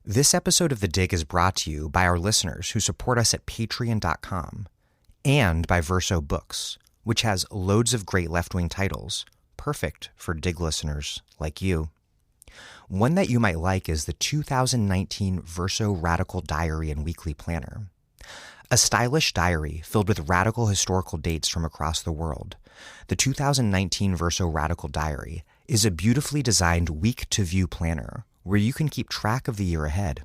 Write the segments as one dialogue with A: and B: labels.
A: This episode of The Dig is brought to you by our listeners who support us at patreon.com and by Verso Books, which has loads of great left-wing titles, perfect for Dig listeners like you. One that you might like is the 2019 Verso Radical Diary and Weekly Planner. A stylish diary filled with radical historical dates from across the world, the 2019 Verso Radical Diary is a beautifully designed week-to-view planner where you can keep track of the year ahead.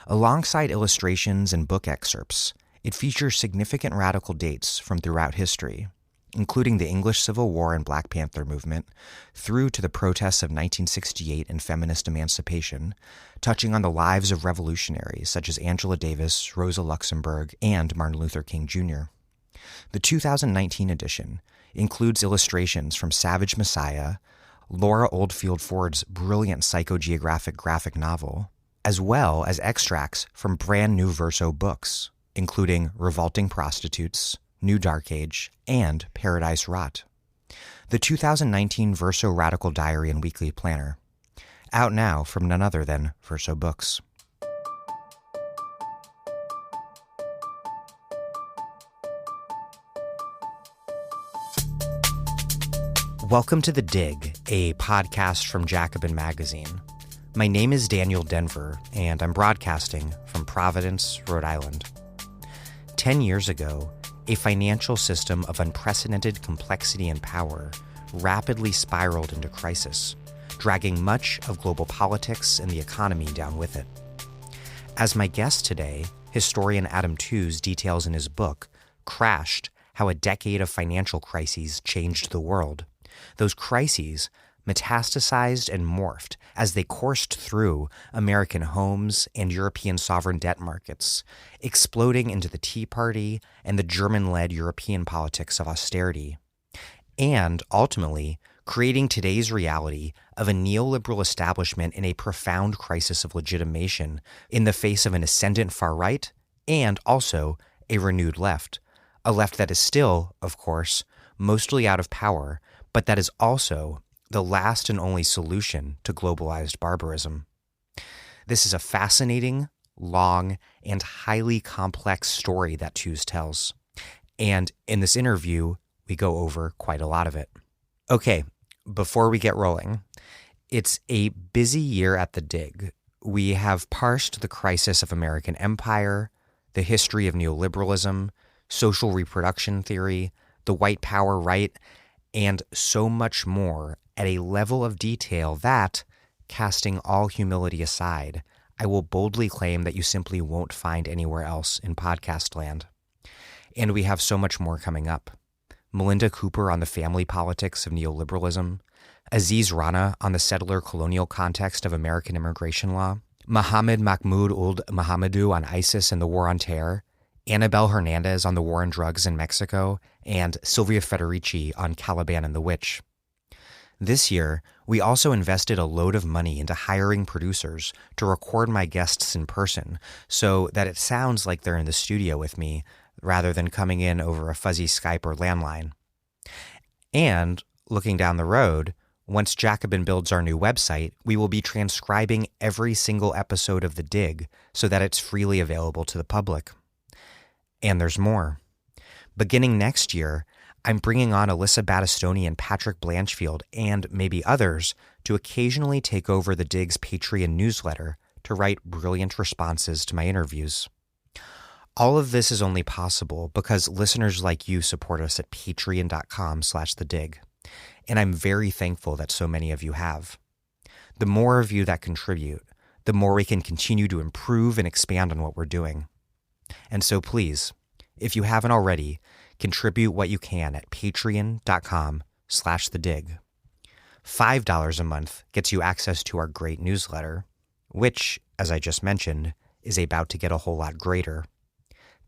A: Alongside illustrations and book excerpts, it features significant radical dates from throughout history, including the English Civil War and Black Panther movement, through to the protests of 1968 and feminist emancipation, touching on the lives of revolutionaries such as Angela Davis, Rosa Luxemburg, and Martin Luther King Jr. The 2019 edition includes illustrations from Savage Messiah, Laura Oldfield Ford's brilliant psychogeographic graphic novel, as well as extracts from brand new Verso books, including Revolting Prostitutes, New Dark Age, and Paradise Rot. The 2019 Verso Radical Diary and Weekly Planner, out now from none other than Verso Books. Welcome to The Dig, a podcast from Jacobin Magazine. My name is Daniel Denver, and I'm broadcasting from Providence, Rhode Island. 10 years ago, a financial system of unprecedented complexity and power rapidly spiraled into crisis, dragging much of global politics and the economy down with it. As my guest today, historian Adam Tooze details in his book, Crashed: How a Decade of Financial Crises Changed the World, those crises metastasized and morphed as they coursed through American homes and European sovereign debt markets, exploding into the Tea Party and the German-led European politics of austerity, and ultimately creating today's reality of a neoliberal establishment in a profound crisis of legitimation in the face of an ascendant far right and also a renewed left, a left that is still, of course, mostly out of power, but that is also the last and only solution to globalized barbarism. This is a fascinating, long, and highly complex story that Tooze tells. And in this interview, we go over quite a lot of it. Okay, before we get rolling, it's a busy year at the Dig. We have parsed the crisis of American empire, the history of neoliberalism, social reproduction theory, the white power right, and so much more at a level of detail that, casting all humility aside, I will boldly claim that you simply won't find anywhere else in podcast land. And we have so much more coming up. Melinda Cooper on the family politics of neoliberalism, Aziz Rana on the settler colonial context of American immigration law, Mohammed Mahmoud Ould Mohamedou on ISIS and the War on Terror, Annabelle Hernandez on the war on drugs in Mexico, and Silvia Federici on Caliban and the Witch. This year, we also invested a load of money into hiring producers to record my guests in person so that it sounds like they're in the studio with me rather than coming in over a fuzzy Skype or landline. And, looking down the road, once Jacobin builds our new website, we will be transcribing every single episode of The Dig so that it's freely available to the public. And there's more. Beginning next year, I'm bringing on Alyssa Battistoni and Patrick Blanchfield and maybe others to occasionally take over the Dig's Patreon newsletter to write brilliant responses to my interviews. All of this is only possible because listeners like you support us at patreon.com/thedig, and I'm very thankful that so many of you have. The more of you that contribute, the more we can continue to improve and expand on what we're doing. And so please, if you haven't already, contribute what you can at patreon.com/thedig. $5 a month gets you access to our great newsletter, which, as I just mentioned, is about to get a whole lot greater.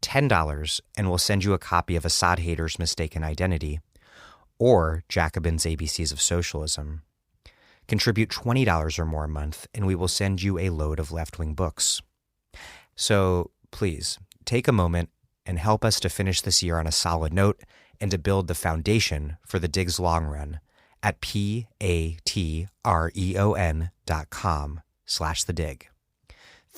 A: $10 and we'll send you a copy of Assad Hater's Mistaken Identity or Jacobin's ABCs of Socialism. Contribute $20 or more a month and we will send you a load of left-wing books. So please, take a moment and help us to finish this year on a solid note and to build the foundation for the Dig's long run at patreon.com/thedig.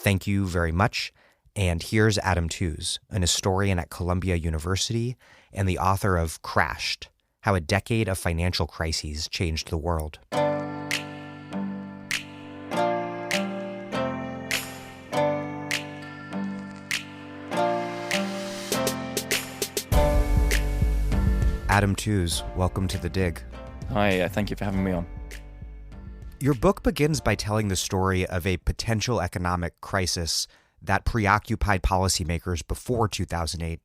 A: Thank you very much. And here's Adam Tooze, an historian at Columbia University and the author of Crashed: How a Decade of Financial Crises Changed the World. Adam Tooze, welcome to The Dig.
B: Hi, thank you for having me on.
A: Your book begins by telling the story of a potential economic crisis that preoccupied policymakers before 2008,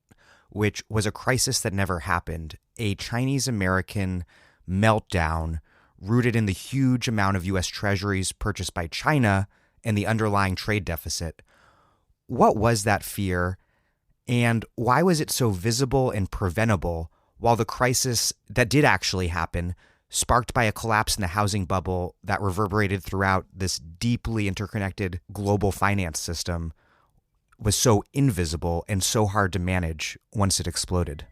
A: which was a crisis that never happened, a Chinese-American meltdown rooted in the huge amount of U.S. treasuries purchased by China and the underlying trade deficit. What was that fear, and why was it so visible and preventable, while the crisis that did actually happen, sparked by a collapse in the housing bubble that reverberated throughout this deeply interconnected global finance system, was so invisible and so hard to manage once it exploded?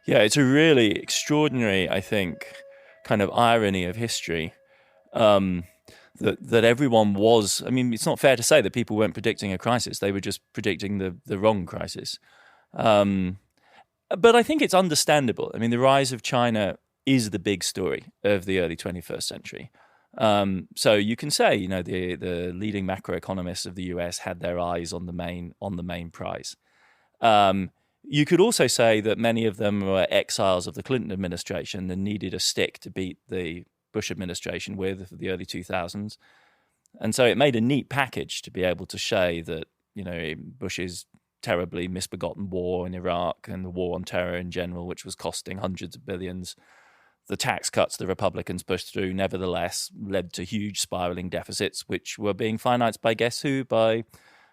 B: Yeah, it's a really extraordinary, I think, kind of irony of history that everyone was. I mean, it's not fair to say that people weren't predicting a crisis. They were just predicting the wrong crisis. But I think it's understandable. I mean, the rise of China is the big story of the early 21st century. So you can say, the leading macroeconomists of the US had their eyes on the main prize. You could also say that many of them were exiles of the Clinton administration and needed a stick to beat the Bush administration with for the early 2000s. And so it made a neat package to be able to show that, Bush's terribly misbegotten war in Iraq and the war on terror in general, which was costing hundreds of billions. The tax cuts the Republicans pushed through, nevertheless, led to huge spiraling deficits, which were being financed by guess who? By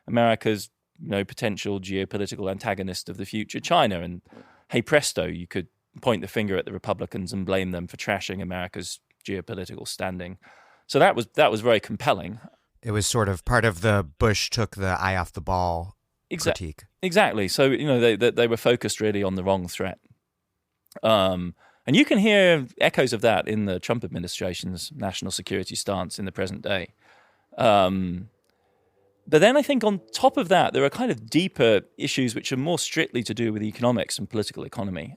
B: America's potential geopolitical antagonist of the future, China. And hey presto, you could point the finger at the Republicans and blame them for trashing America's geopolitical standing. So that was very compelling.
A: It was sort of part of the Bush took the eye off the ball critique.
B: Exactly. So, they were focused really on the wrong threat. And you can hear echoes of that in the Trump administration's national security stance in the present day. But then I think on top of that, there are kind of deeper issues which are more strictly to do with economics and political economy.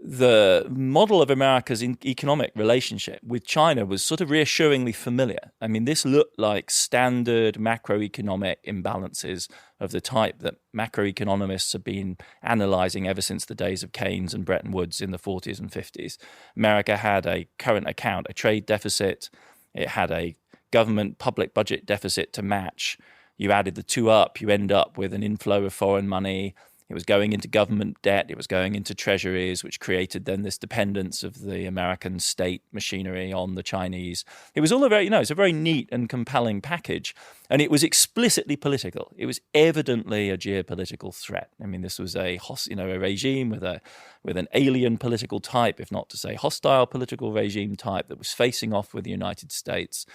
B: The model of America's economic relationship with China was sort of reassuringly familiar. I mean, this looked like standard macroeconomic imbalances of the type that macroeconomists have been analyzing ever since the days of Keynes and Bretton Woods in the 40s and 50s. America had a current account, a trade deficit. It had a government public budget deficit to match. You added the two up, you end up with an inflow of foreign money. It was going into government debt. It was going into treasuries, which created then this dependence of the American state machinery on the Chinese. It was all it's a very neat and compelling package. And it was explicitly political. It was evidently a geopolitical threat. I mean, this was a regime with an alien political type, if not to say hostile political regime type that was facing off with the United States.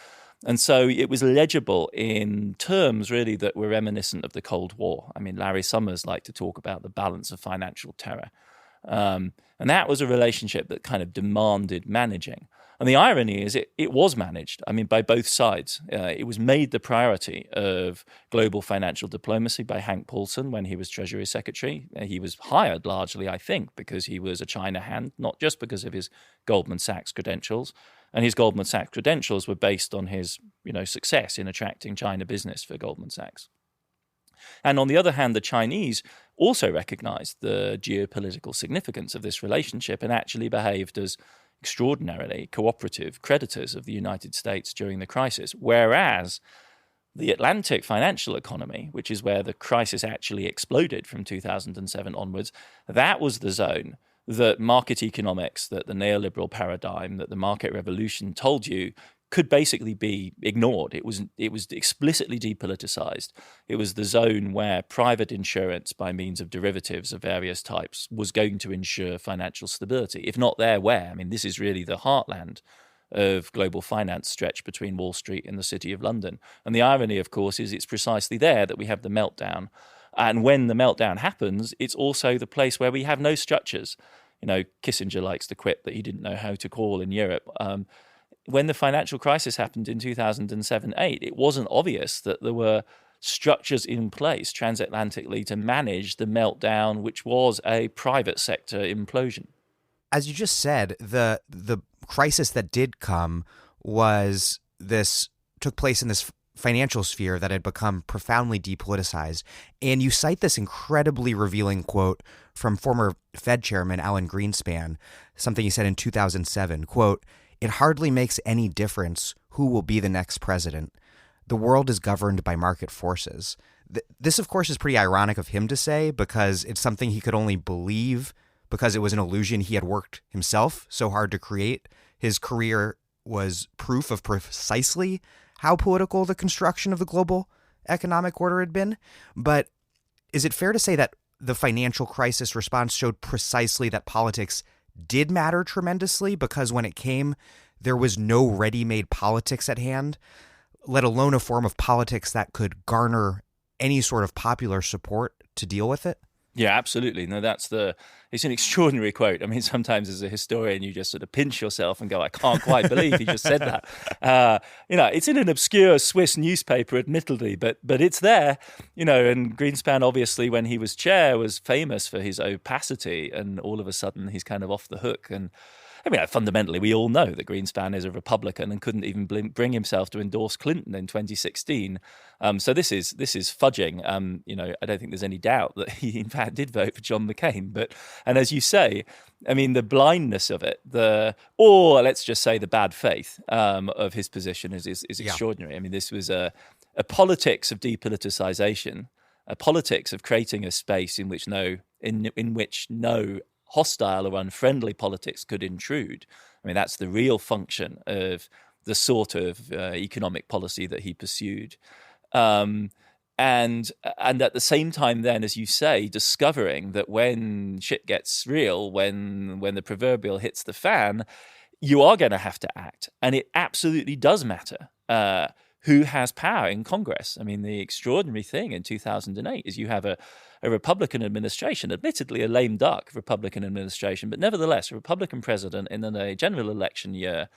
B: And so it was legible in terms really that were reminiscent of the Cold War. I mean, Larry Summers liked to talk about the balance of financial terror. And that was a relationship that kind of demanded managing. And the irony is it was managed, by both sides. It was made the priority of global financial diplomacy by Hank Paulson when he was Treasury Secretary. He was hired largely, I think, because he was a China hand, not just because of his Goldman Sachs credentials. And his Goldman Sachs credentials were based on his, success in attracting China business for Goldman Sachs. And on the other hand, the Chinese also recognized the geopolitical significance of this relationship and actually behaved as extraordinarily cooperative creditors of the United States during the crisis. Whereas the Atlantic financial economy, which is where the crisis actually exploded from 2007 onwards, that was the zone that market economics, that the neoliberal paradigm, that the market revolution told you could basically be ignored. It was explicitly depoliticized. It was the zone where private insurance by means of derivatives of various types was going to ensure financial stability. If not there, where? This is really the heartland of global finance stretched between Wall Street and the City of London. And the irony, of course, is it's precisely there that we have the meltdown. And when the meltdown happens, it's also the place where we have no structures. Kissinger likes to quip that he didn't know how to call in Europe. when the financial crisis happened in 2007-8, it wasn't obvious that there were structures in place transatlantically to manage the meltdown, which was a private sector implosion.
A: As you just said, the crisis that did come took place in this financial sphere that had become profoundly depoliticized. And you cite this incredibly revealing quote from former Fed chairman Alan Greenspan, something he said in 2007, quote, "It hardly makes any difference who will be the next president. The world is governed by market forces." This, of course, is pretty ironic of him to say, because it's something he could only believe because it was an illusion he had worked himself so hard to create. His career was proof of precisely how political the construction of the global economic order had been. But is it fair to say that the financial crisis response showed precisely that politics did matter tremendously, because when it came, there was no ready-made politics at hand, let alone a form of politics that could garner any sort of popular support to deal with it?
B: Yeah, absolutely. No, it's an extraordinary quote. I mean, sometimes as a historian, you just sort of pinch yourself and go, I can't quite believe he just said that. It's in an obscure Swiss newspaper, admittedly, but it's there, and Greenspan, obviously, when he was chair, was famous for his opacity, and all of a sudden he's kind of off the hook. And I mean, fundamentally, we all know that Greenspan is a Republican and couldn't even bring himself to endorse Clinton in 2016. So this is fudging. I don't think there's any doubt that he, in fact, did vote for John McCain. And as you say, I mean, the blindness of it, or let's just say the bad faith of his position is extraordinary. I mean, this was a politics of depoliticization, a politics of creating a space in which no hostile or unfriendly politics could intrude. I mean, that's the real function of the sort of economic policy that he pursued. And at the same time then, as you say, discovering that when shit gets real, when the proverbial hits the fan, you are going to have to act. And it absolutely does matter who has power in Congress. I mean, the extraordinary thing in 2008 is you have a Republican administration, admittedly a lame duck Republican administration, but nevertheless a Republican president in a general election year.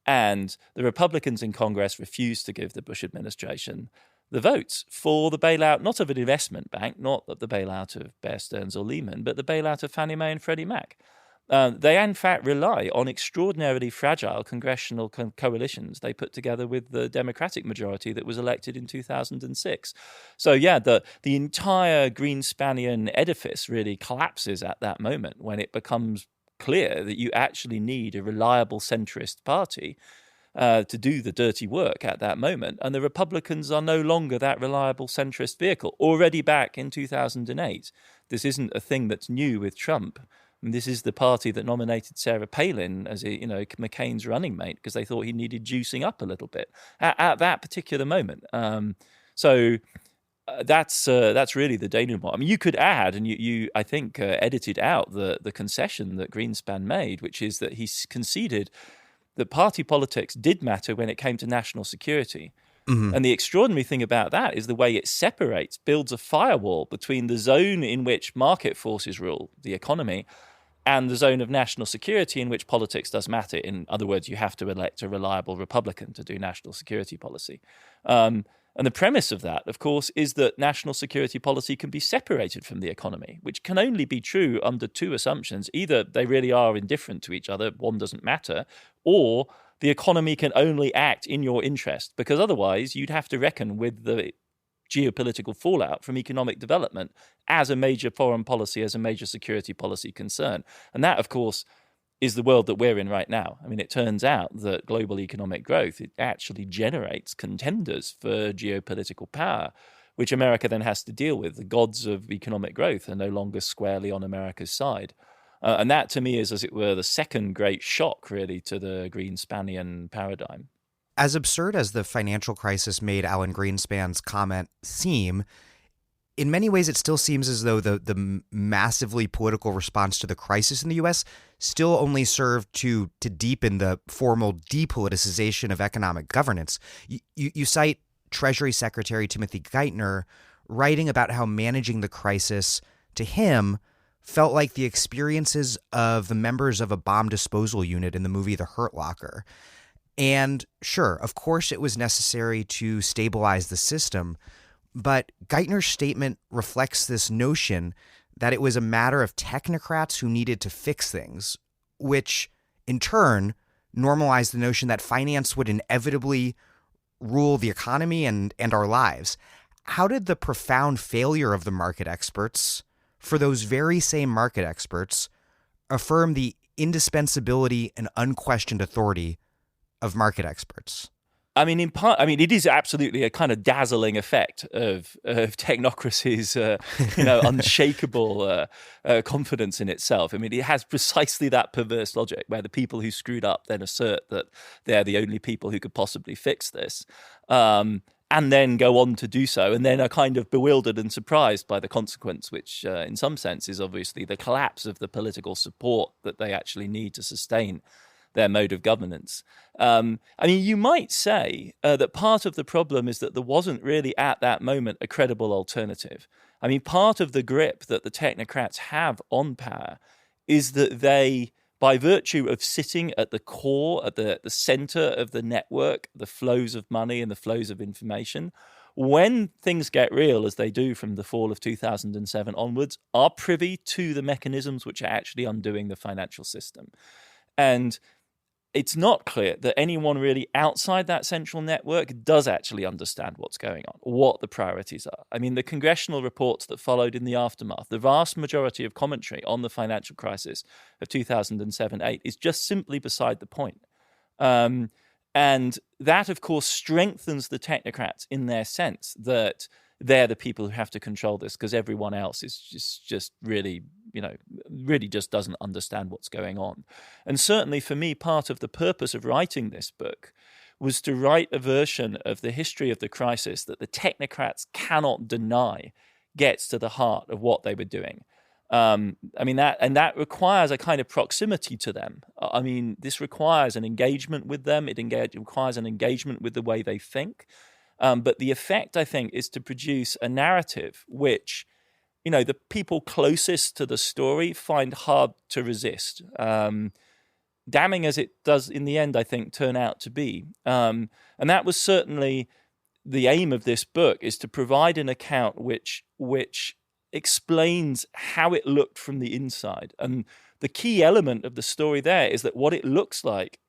B: And the Republicans in Congress refused to give the Bush administration the votes for the bailout, not of an investment bank, not the bailout of Bear Stearns or Lehman, but the bailout of Fannie Mae and Freddie Mac. They, in fact, rely on extraordinarily fragile congressional coalitions they put together with the Democratic majority that was elected in 2006. So, yeah, the entire Greenspanian edifice really collapses at that moment when it becomes clear that you actually need a reliable centrist party to do the dirty work at that moment. And the Republicans are no longer that reliable centrist vehicle. Already back in 2008, this isn't a thing that's new with Trump. And this is the party that nominated Sarah Palin as McCain's running mate because they thought he needed juicing up a little bit at that particular moment. So that's really the denouement. I mean, you could add, and you I think edited out the concession that Greenspan made, which is that he conceded that party politics did matter when it came to national security. Mm-hmm. And the extraordinary thing about that is the way it builds a firewall between the zone in which market forces rule, the economy, and the zone of national security in which politics does matter. In other words, you have to elect a reliable Republican to do national security policy. And the premise of that, of course, is that national security policy can be separated from the economy, which can only be true under two assumptions. Either they really are indifferent to each other, one doesn't matter, or the economy can only act in your interest, because otherwise you'd have to reckon with the geopolitical fallout from economic development as a major foreign policy, as a major security policy concern. And that, of course, is the world that we're in right now. I mean, it turns out that global economic growth, it actually generates contenders for geopolitical power, which America then has to deal with. The gods of economic growth are no longer squarely on America's side. And that, to me, is, as it were, the second great shock, really, to the Greenspanian paradigm.
A: As absurd as the financial crisis made Alan Greenspan's comment seem, in many ways it still seems as though the massively political response to the crisis in the U.S. still only served to deepen the formal depoliticization of economic governance. You cite Treasury Secretary Timothy Geithner writing about how managing the crisis, to him, felt like the experiences of the members of a bomb disposal unit in the movie The Hurt Locker. And sure, of course, it was necessary to stabilize the system, but Geithner's statement reflects this notion that it was a matter of technocrats who needed to fix things, which in turn normalized the notion that finance would inevitably rule the economy and our lives. How did the profound failure of the market experts, for those very same market experts, affirm the indispensability and unquestioned authority of market experts?
B: I mean, in part, it is absolutely a kind of dazzling effect of technocracy's, unshakable confidence in itself. I mean, it has precisely that perverse logic where the people who screwed up then assert that they're the only people who could possibly fix this, and then go on to do so, and then are kind of bewildered and surprised by the consequence, which, in some sense, is obviously the collapse of the political support that they actually need to sustain their mode of governance. You might say that part of the problem is that there wasn't really at that moment a credible alternative. I mean, part of the grip that the technocrats have on power is that they, by virtue of sitting at the core, at the center of the network, the flows of money and the flows of information, when things get real, as they do from the fall of 2007 onwards, are privy to the mechanisms which are actually undoing the financial system. And it's not clear that anyone really outside that central network does actually understand what's going on, what the priorities are. I mean, the congressional reports that followed in the aftermath, the vast majority of commentary on the financial crisis of 2007-8 is just simply beside the point. And that, of course, strengthens the technocrats in their sense that they're the people who have to control this because everyone else is just really, really just doesn't understand what's going on. And certainly for me, part of the purpose of writing this book was to write a version of the history of the crisis that the technocrats cannot deny gets to the heart of what they were doing. That requires a kind of proximity to them. I mean, this requires an engagement with them. It requires an engagement with the way they think. But the effect, I think, is to produce a narrative which, the people closest to the story find hard to resist. Damning as it does in the end, I think, turn out to be. And that was certainly the aim of this book, is to provide an account which explains how it looked from the inside. And the key element of the story there is that what it looks like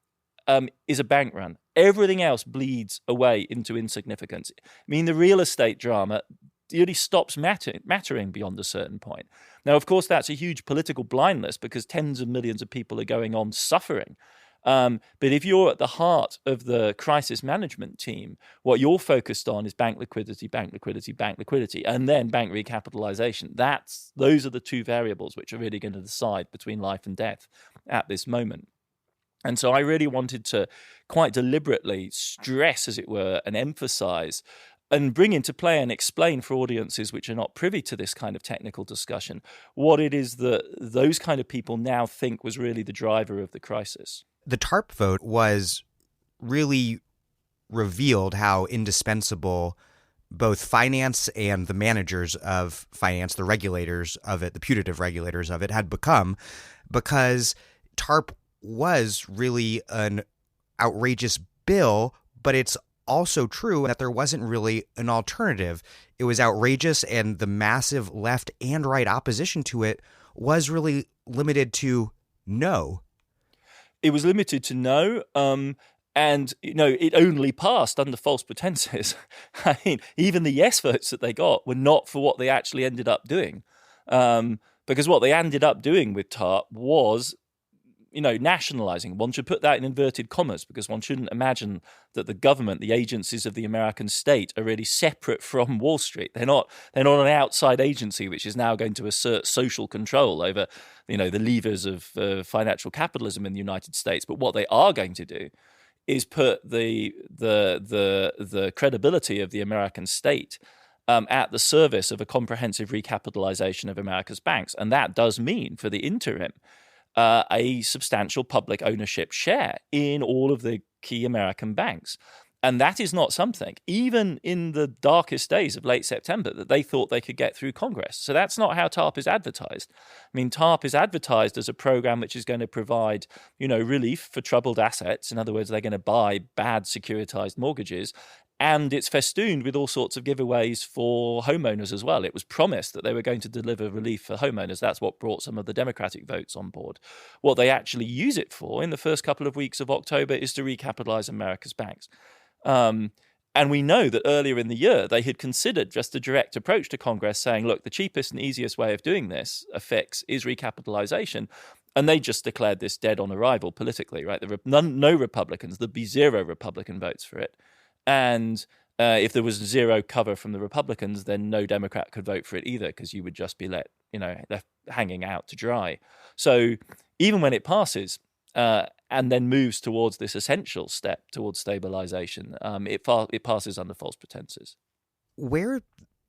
B: is a bank run. Everything else bleeds away into insignificance. I mean, the real estate drama really stops mattering beyond a certain point. Now, of course, that's a huge political blindness because tens of millions of people are going on suffering. But if you're at the heart of the crisis management team, what you're focused on is bank liquidity, and then bank recapitalization. Those are the two variables which are really going to decide between life and death at this moment. And so I really wanted to quite deliberately stress, as it were, and emphasize and bring into play and explain for audiences which are not privy to this kind of technical discussion what it is that those kind of people now think was really the driver of the crisis.
A: The TARP vote was really revealed how indispensable both finance and the managers of finance, the regulators of it, the putative regulators of it, had become, because TARP was really an outrageous bill, but it's also true that there wasn't really an alternative. It was outrageous, and the massive left and right opposition to it was really limited to no.
B: It was limited to no, and it only passed under false pretenses. I mean, even the yes votes that they got were not for what they actually ended up doing, because what they ended up doing with TARP was nationalizing. One should put that in inverted commas because one shouldn't imagine that the government, the agencies of the American state, are really separate from Wall Street. They're not an outside agency which is now going to assert social control over, the levers of financial capitalism in the United States. But what they are going to do is put the credibility of the American state at the service of a comprehensive recapitalization of America's banks. And that does mean, for the interim, a substantial public ownership share in all of the key American banks. And that is not something, even in the darkest days of late September, that they thought they could get through Congress. So that's not how TARP is advertised. I mean, TARP is advertised as a program which is going to provide, relief for troubled assets. In other words, they're going to buy bad securitized mortgages. And it's festooned with all sorts of giveaways for homeowners as well. It was promised that they were going to deliver relief for homeowners. That's what brought some of the Democratic votes on board. What they actually use it for in the first couple of weeks of October is to recapitalize America's banks. And we know that earlier in the year, they had considered just a direct approach to Congress saying, look, the cheapest and easiest way of doing this, a fix, is recapitalization. And they just declared this dead on arrival politically, right? No Republicans, there'd be 0 Republican votes for it. And if there was 0 cover from the Republicans, then no Democrat could vote for it either, because you would just be left hanging out to dry. So even when it passes and then moves towards this essential step towards stabilization, it passes under false pretenses.
A: Where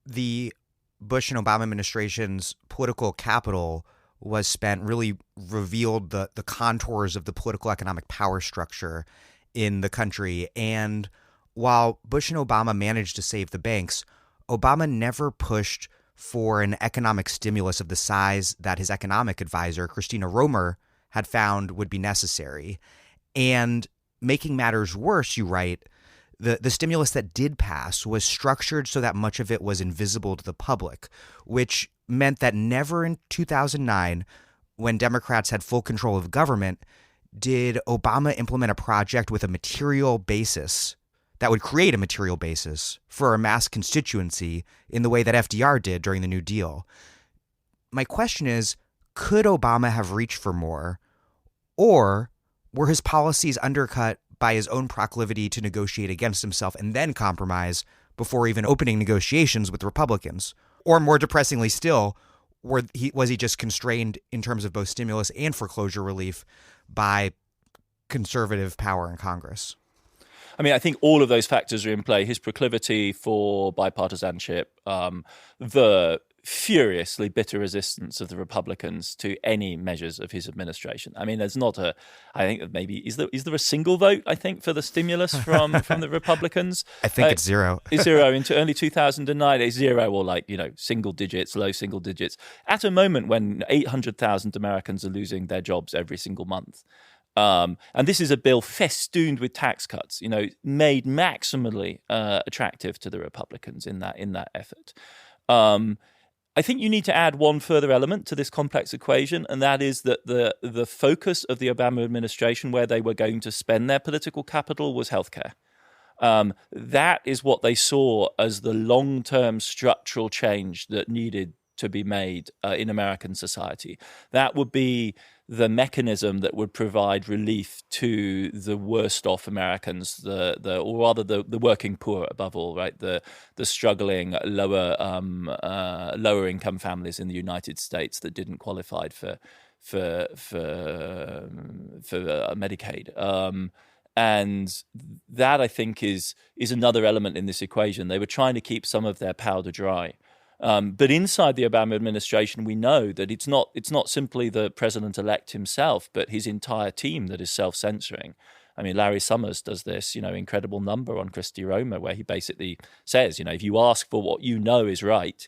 A: the Bush and Obama administration's political capital was spent really revealed the contours of the political economic power structure in the country. And while Bush and Obama managed to save the banks, Obama never pushed for an economic stimulus of the size that his economic advisor, Christina Romer, had found would be necessary. And making matters worse, you write, the stimulus that did pass was structured so that much of it was invisible to the public, which meant that never in 2009, when Democrats had full control of government, did Obama implement a project with a material basis that would create a material basis for a mass constituency in the way that FDR did during the New Deal. My question is, could Obama have reached for more, or were his policies undercut by his own proclivity to negotiate against himself and then compromise before even opening negotiations with Republicans? Or more depressingly still, was he just constrained in terms of both stimulus and foreclosure relief by conservative power in Congress?
B: I mean, I think all of those factors are in play. His proclivity for bipartisanship, the furiously bitter resistance of the Republicans to any measures of his administration. I mean, there's not I think maybe, is there a single vote, I think, for the stimulus from the Republicans?
A: I think it's 0.
B: It's 0. Into early 2009, it's 0 or single digits, low single digits, at a moment when 800,000 Americans are losing their jobs every single month. And this is a bill festooned with tax cuts, made maximally attractive to the Republicans in that effort. I think you need to add one further element to this complex equation, and that is that the focus of the Obama administration, where they were going to spend their political capital, was healthcare. That is what they saw as the long-term structural change that needed to be made in American society. That would be the mechanism that would provide relief to the worst off Americans, or rather the working poor above all, right? The struggling lower income families in the United States that didn't qualify for Medicaid. And that, I think, is another element in this equation. They were trying to keep some of their powder dry. But inside the Obama administration, we know that it's not simply the president-elect himself, but his entire team that is self-censoring. I mean, Larry Summers does this, incredible number on Christy Romer, where he basically says, if you ask for what you know is right,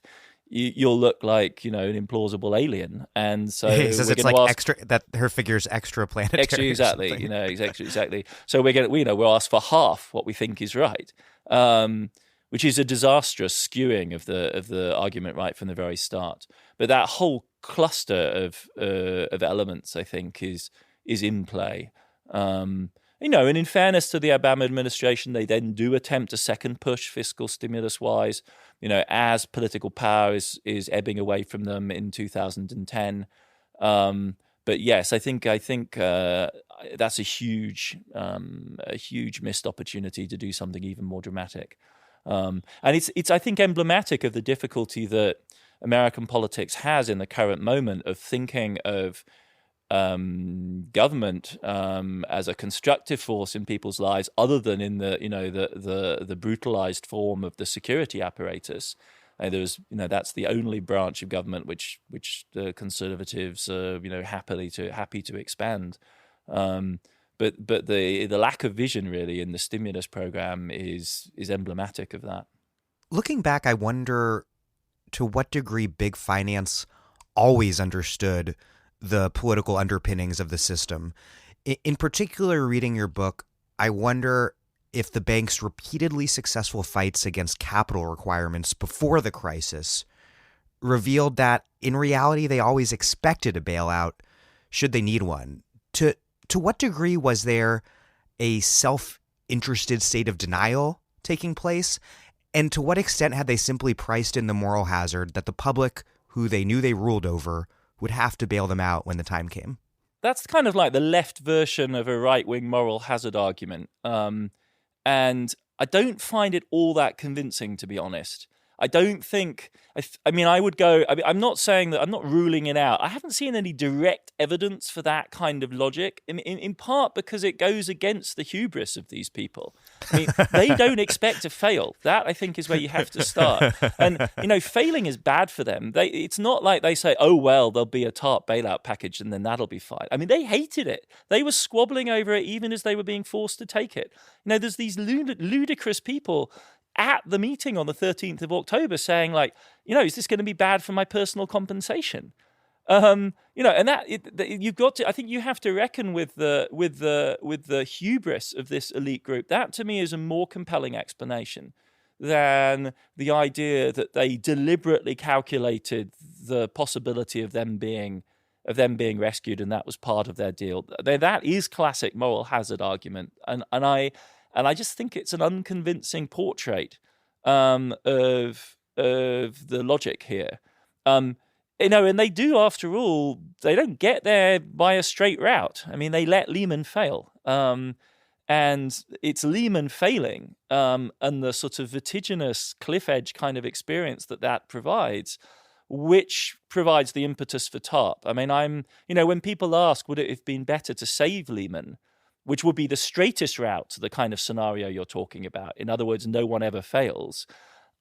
B: you'll look like, an implausible alien. And so
A: he says it's like extra, that her figure's extra planetary.
B: Exactly, exactly. So we'll ask for half what we think is right. Which is a disastrous skewing of the argument right from the very start. But that whole cluster of elements, I think, is in play. And in fairness to the Obama administration, they then do attempt a second push fiscal stimulus-wise, as political power is ebbing away from them in 2010. But yes, I think that's a huge missed opportunity to do something even more dramatic. And it's I think emblematic of the difficulty that American politics has in the current moment of thinking of government as a constructive force in people's lives, other than in the brutalized form of the security apparatus. That's the only branch of government which the conservatives are happy to expand. But the lack of vision really in the stimulus program is emblematic of that.
A: Looking back, I wonder to what degree big finance always understood the political underpinnings of the system. In particular, reading your book, I wonder if the bank's repeatedly successful fights against capital requirements before the crisis revealed that in reality they always expected a bailout should they need one. To what degree was there a self-interested state of denial taking place? And to what extent had they simply priced in the moral hazard that the public, who they knew they ruled over, would have to bail them out when the time came?
B: That's kind of like the left version of a right-wing moral hazard argument. And I don't find it all that convincing, to be honest. I don't think, I would go, I'm not saying that, I'm not ruling it out. I haven't seen any direct evidence for that kind of logic, in part because it goes against the hubris of these people. I mean, they don't expect to fail. That, I think, is where you have to start. And, failing is bad for them. It's not like they say, oh, well, there'll be a TARP bailout package and then that'll be fine. I mean, they hated it. They were squabbling over it even as they were being forced to take it. There's these ludicrous people at the meeting on the 13th of October saying, like, is this going to be bad for my personal compensation? And you've got to, I think you have to reckon with the hubris of this elite group. That to me is a more compelling explanation than the idea that they deliberately calculated the possibility of them being rescued, and that was part of their deal. That is classic moral hazard argument, and I just think it's an unconvincing portrait of the logic here. And they do, after all, they don't get there by a straight route. I mean, they let Lehman fail. And it's Lehman failing and the sort of vertiginous cliff edge kind of experience that provides, which provides the impetus for TARP. I mean, when people ask, would it have been better to save Lehman, which would be the straightest route to the kind of scenario you're talking about. In other words, no one ever fails.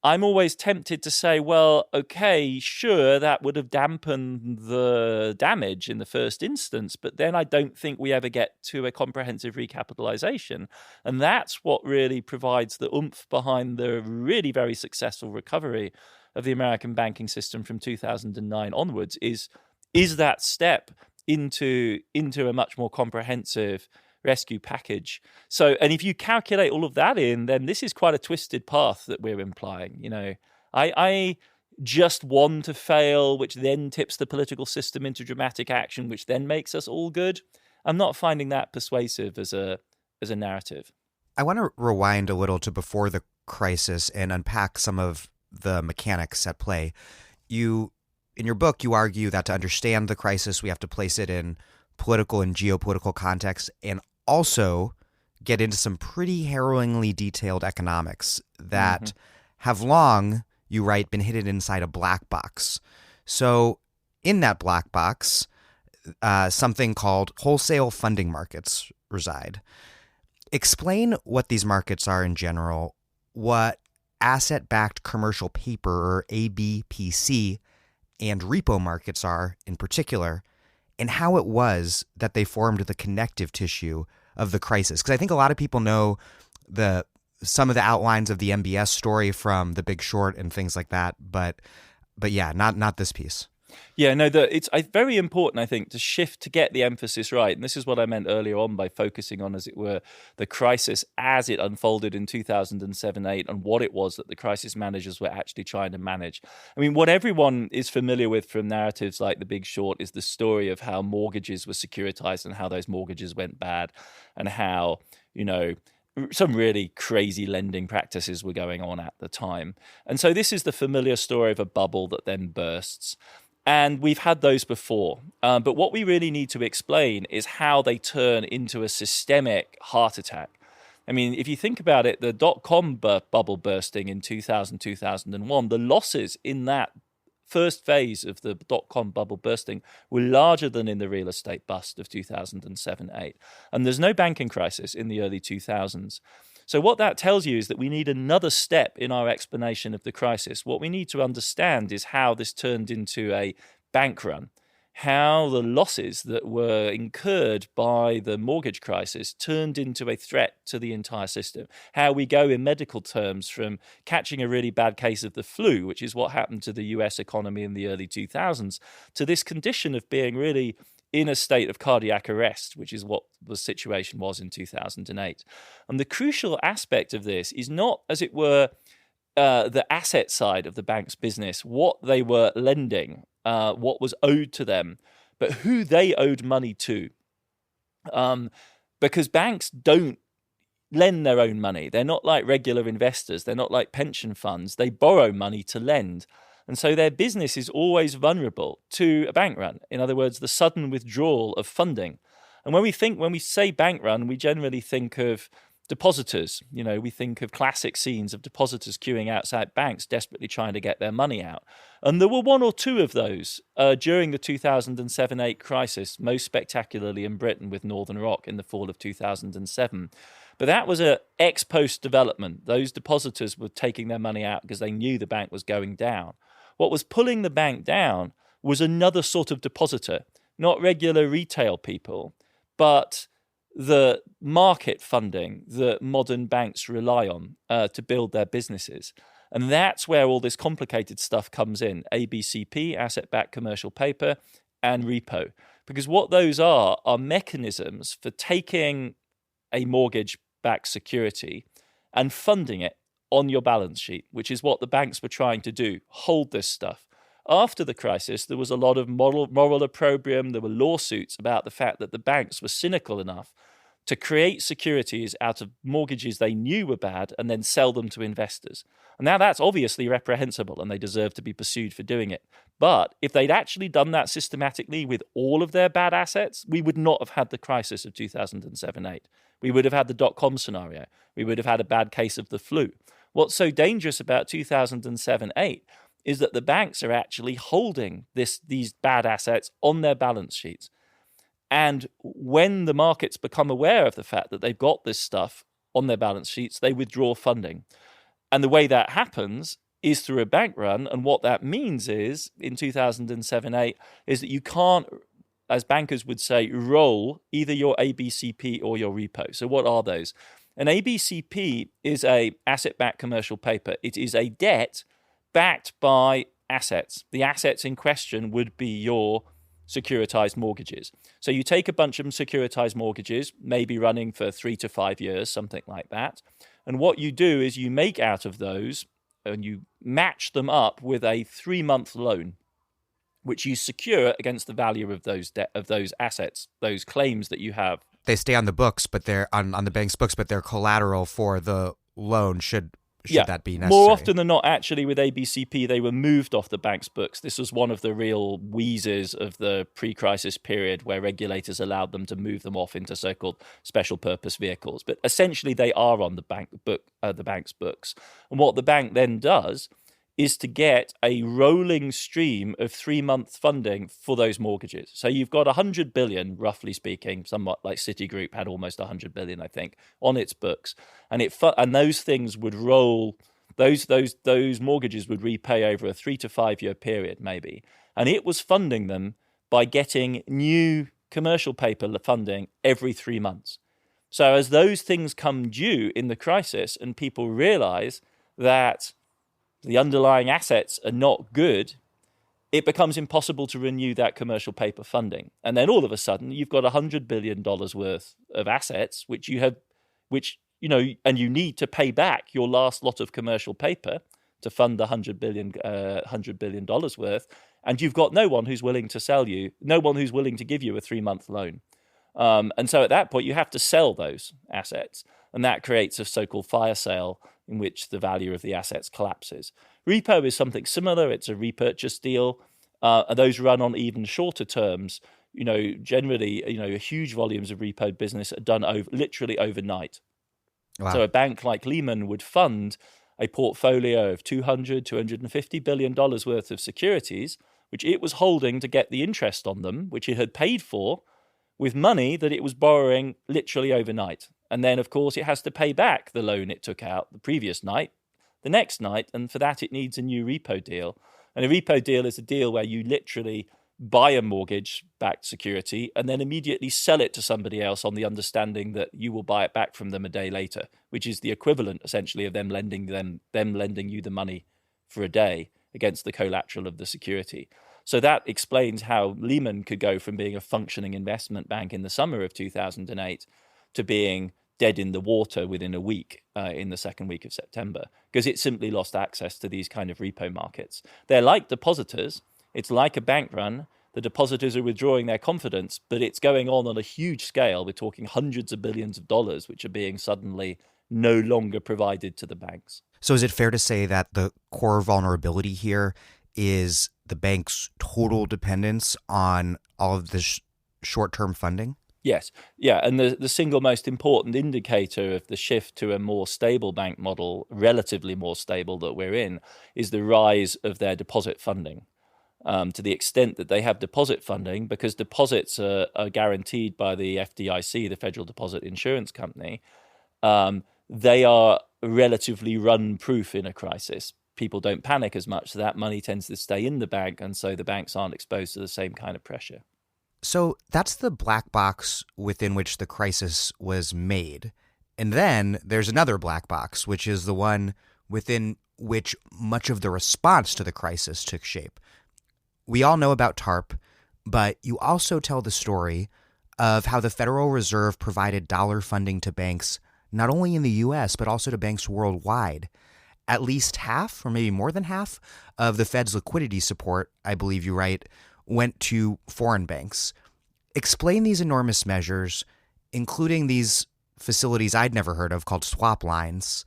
B: I'm always tempted to say, well, okay, sure, that would have dampened the damage in the first instance, but then I don't think we ever get to a comprehensive recapitalization. And that's what really provides the oomph behind the really very successful recovery of the American banking system from 2009 onwards, is that step into a much more comprehensive rescue package. So, and if you calculate all of that in, then this is quite a twisted path that we're implying. I just want to fail, which then tips the political system into dramatic action, which then makes us all good. I'm not finding that persuasive as a narrative.
A: I want to rewind a little to before the crisis and unpack some of the mechanics at play. In your book, you argue that to understand the crisis, we have to place it in political and geopolitical context, and also get into some pretty harrowingly detailed economics that have long, you write, been hidden inside a black box. So in that black box, something called wholesale funding markets reside. Explain what these markets are in general, what asset-backed commercial paper, or ABPC, and repo markets are in particular, and how it was that they formed the connective tissue of the crisis. Because I think a lot of people know some of the outlines of the MBS story from The Big Short and things like that, but yeah, not this piece.
B: Yeah, no, it's very important, I think, to get the emphasis right. And this is what I meant earlier on by focusing on, as it were, the crisis as it unfolded in 2007-8 and what it was that the crisis managers were actually trying to manage. I mean, what everyone is familiar with from narratives like The Big Short is the story of how mortgages were securitized and how those mortgages went bad, and how, some really crazy lending practices were going on at the time. And so this is the familiar story of a bubble that then bursts. And we've had those before. But what we really need to explain is how they turn into a systemic heart attack. I mean, if you think about it, the dot-com bubble bursting in 2000, 2001, the losses in that first phase of the dot-com bubble bursting were larger than in the real estate bust of 2007-8. And there's no banking crisis in the early 2000s. So what that tells you is that we need another step in our explanation of the crisis. What we need to understand is how this turned into a bank run, how the losses that were incurred by the mortgage crisis turned into a threat to the entire system. How we go in medical terms from catching a really bad case of the flu, which is what happened to the US economy in the early 2000s, to this condition of being really in a state of cardiac arrest, which is what the situation was in 2008. And the crucial aspect of this is not, as it were, the asset side of the bank's business, what they were lending, what was owed to them, but who they owed money to. Because banks don't lend their own money. They're not like regular investors. They're not like pension funds. They borrow money to lend. And so their business is always vulnerable to a bank run. In other words, the sudden withdrawal of funding. And when we say bank run, we generally think of depositors. We think of classic scenes of depositors queuing outside banks, desperately trying to get their money out. And there were one or two of those during the 2007-8 crisis, most spectacularly in Britain with Northern Rock in the fall of 2007. But that was an ex-post development. Those depositors were taking their money out because they knew the bank was going down. What was pulling the bank down was another sort of depositor, not regular retail people, but the market funding that modern banks rely on to build their businesses. And that's where all this complicated stuff comes in, ABCP, asset-backed commercial paper, and repo. Because what those are mechanisms for taking a mortgage-backed security and funding it on your balance sheet, which is what the banks were trying to do, hold this stuff. After the crisis, there was a lot of moral opprobrium. There were lawsuits about the fact that the banks were cynical enough to create securities out of mortgages they knew were bad and then sell them to investors. And now that's obviously reprehensible and they deserve to be pursued for doing it. But if they'd actually done that systematically with all of their bad assets, we would not have had the crisis of 2007-8. We would have had the dot-com scenario. We would have had a bad case of the flu. What's so dangerous about 2007-8 is that the banks are actually holding these bad assets on their balance sheets. And when the markets become aware of the fact that they've got this stuff on their balance sheets, they withdraw funding. And the way that happens is through a bank run. And what that means is, in 2007-8, is that you can't, as bankers would say, roll either your ABCP or your repo. So what are those? An ABCP is a asset-backed commercial paper. It is a debt backed by assets. The assets in question would be your securitized mortgages. So you take a bunch of securitized mortgages, maybe running for 3 to 5 years, something like that. And what you do is you make out of those and you match them up with a 3-month loan, which you secure against the value of those assets, those claims that you have.
A: They stay on the books, but they're on the bank's books, but they're collateral for the loan should that be necessary.
B: More often than not, actually, with ABCP, they were moved off the bank's books. This was one of the real wheezes of the pre-crisis period where regulators allowed them to move them off into so-called special purpose vehicles. But essentially, they are on the bank's books. And what the bank then does is to get a rolling stream of 3-month funding for those mortgages. So you've got 100 billion, roughly speaking, somewhat like Citigroup had almost 100 billion, I think, on its books. And those things would roll, those mortgages would repay over a 3 to 5 year period, maybe. And it was funding them by getting new commercial paper funding every 3 months. So as those things come due in the crisis and people realize that the underlying assets are not good, it becomes impossible to renew that commercial paper funding. And then all of a sudden, you've got $100 billion worth of assets, and you need to pay back your last lot of commercial paper to fund the $100 billion worth. And you've got no one who's willing to sell you, no one who's willing to give you a 3-month loan. And so at that point, you have to sell those assets. And that creates a so-called fire sale in which the value of the assets collapses. Repo is something similar. It's a repurchase deal. And those run on even shorter terms. Generally, huge volumes of repo business are done literally overnight. Wow. So a bank like Lehman would fund a portfolio of $250 billion worth of securities, which it was holding to get the interest on them, which it had paid for, with money that it was borrowing literally overnight. And then, of course, it has to pay back the loan it took out the previous night, the next night, and for that it needs a new repo deal. And a repo deal is a deal where you literally buy a mortgage-backed security, and then immediately sell it to somebody else on the understanding that you will buy it back from them a day later, which is the equivalent essentially of them lending you the money for a day against the collateral of the security. So that explains how Lehman could go from being a functioning investment bank in the summer of 2008 to being dead in the water within a week in the second week of September, because it simply lost access to these kind of repo markets. They're like depositors. It's like a bank run. The depositors are withdrawing their confidence, but it's going on a huge scale. We're talking hundreds of billions of dollars, which are being suddenly no longer provided to the banks.
A: So is it fair to say that the core vulnerability here is the bank's total dependence on all of the short-term funding?
B: Yes. Yeah. And the single most important indicator of the shift to a more stable bank model, relatively more stable that we're in, is the rise of their deposit funding. To the extent that they have deposit funding, because deposits are guaranteed by the FDIC, the Federal Deposit Insurance Company, they are relatively run-proof in a crisis. People don't panic as much, so that money tends to stay in the bank, and so the banks aren't exposed to the same kind of pressure.
A: So that's the black box within which the crisis was made. And then there's another black box, which is the one within which much of the response to the crisis took shape. We all know about TARP, but you also tell the story of how the Federal Reserve provided dollar funding to banks, not only in the U.S., but also to banks worldwide. At least half, or maybe more than half, of the Fed's liquidity support, I believe you write, went to foreign banks. Explain these enormous measures, including these facilities I'd never heard of called swap lines,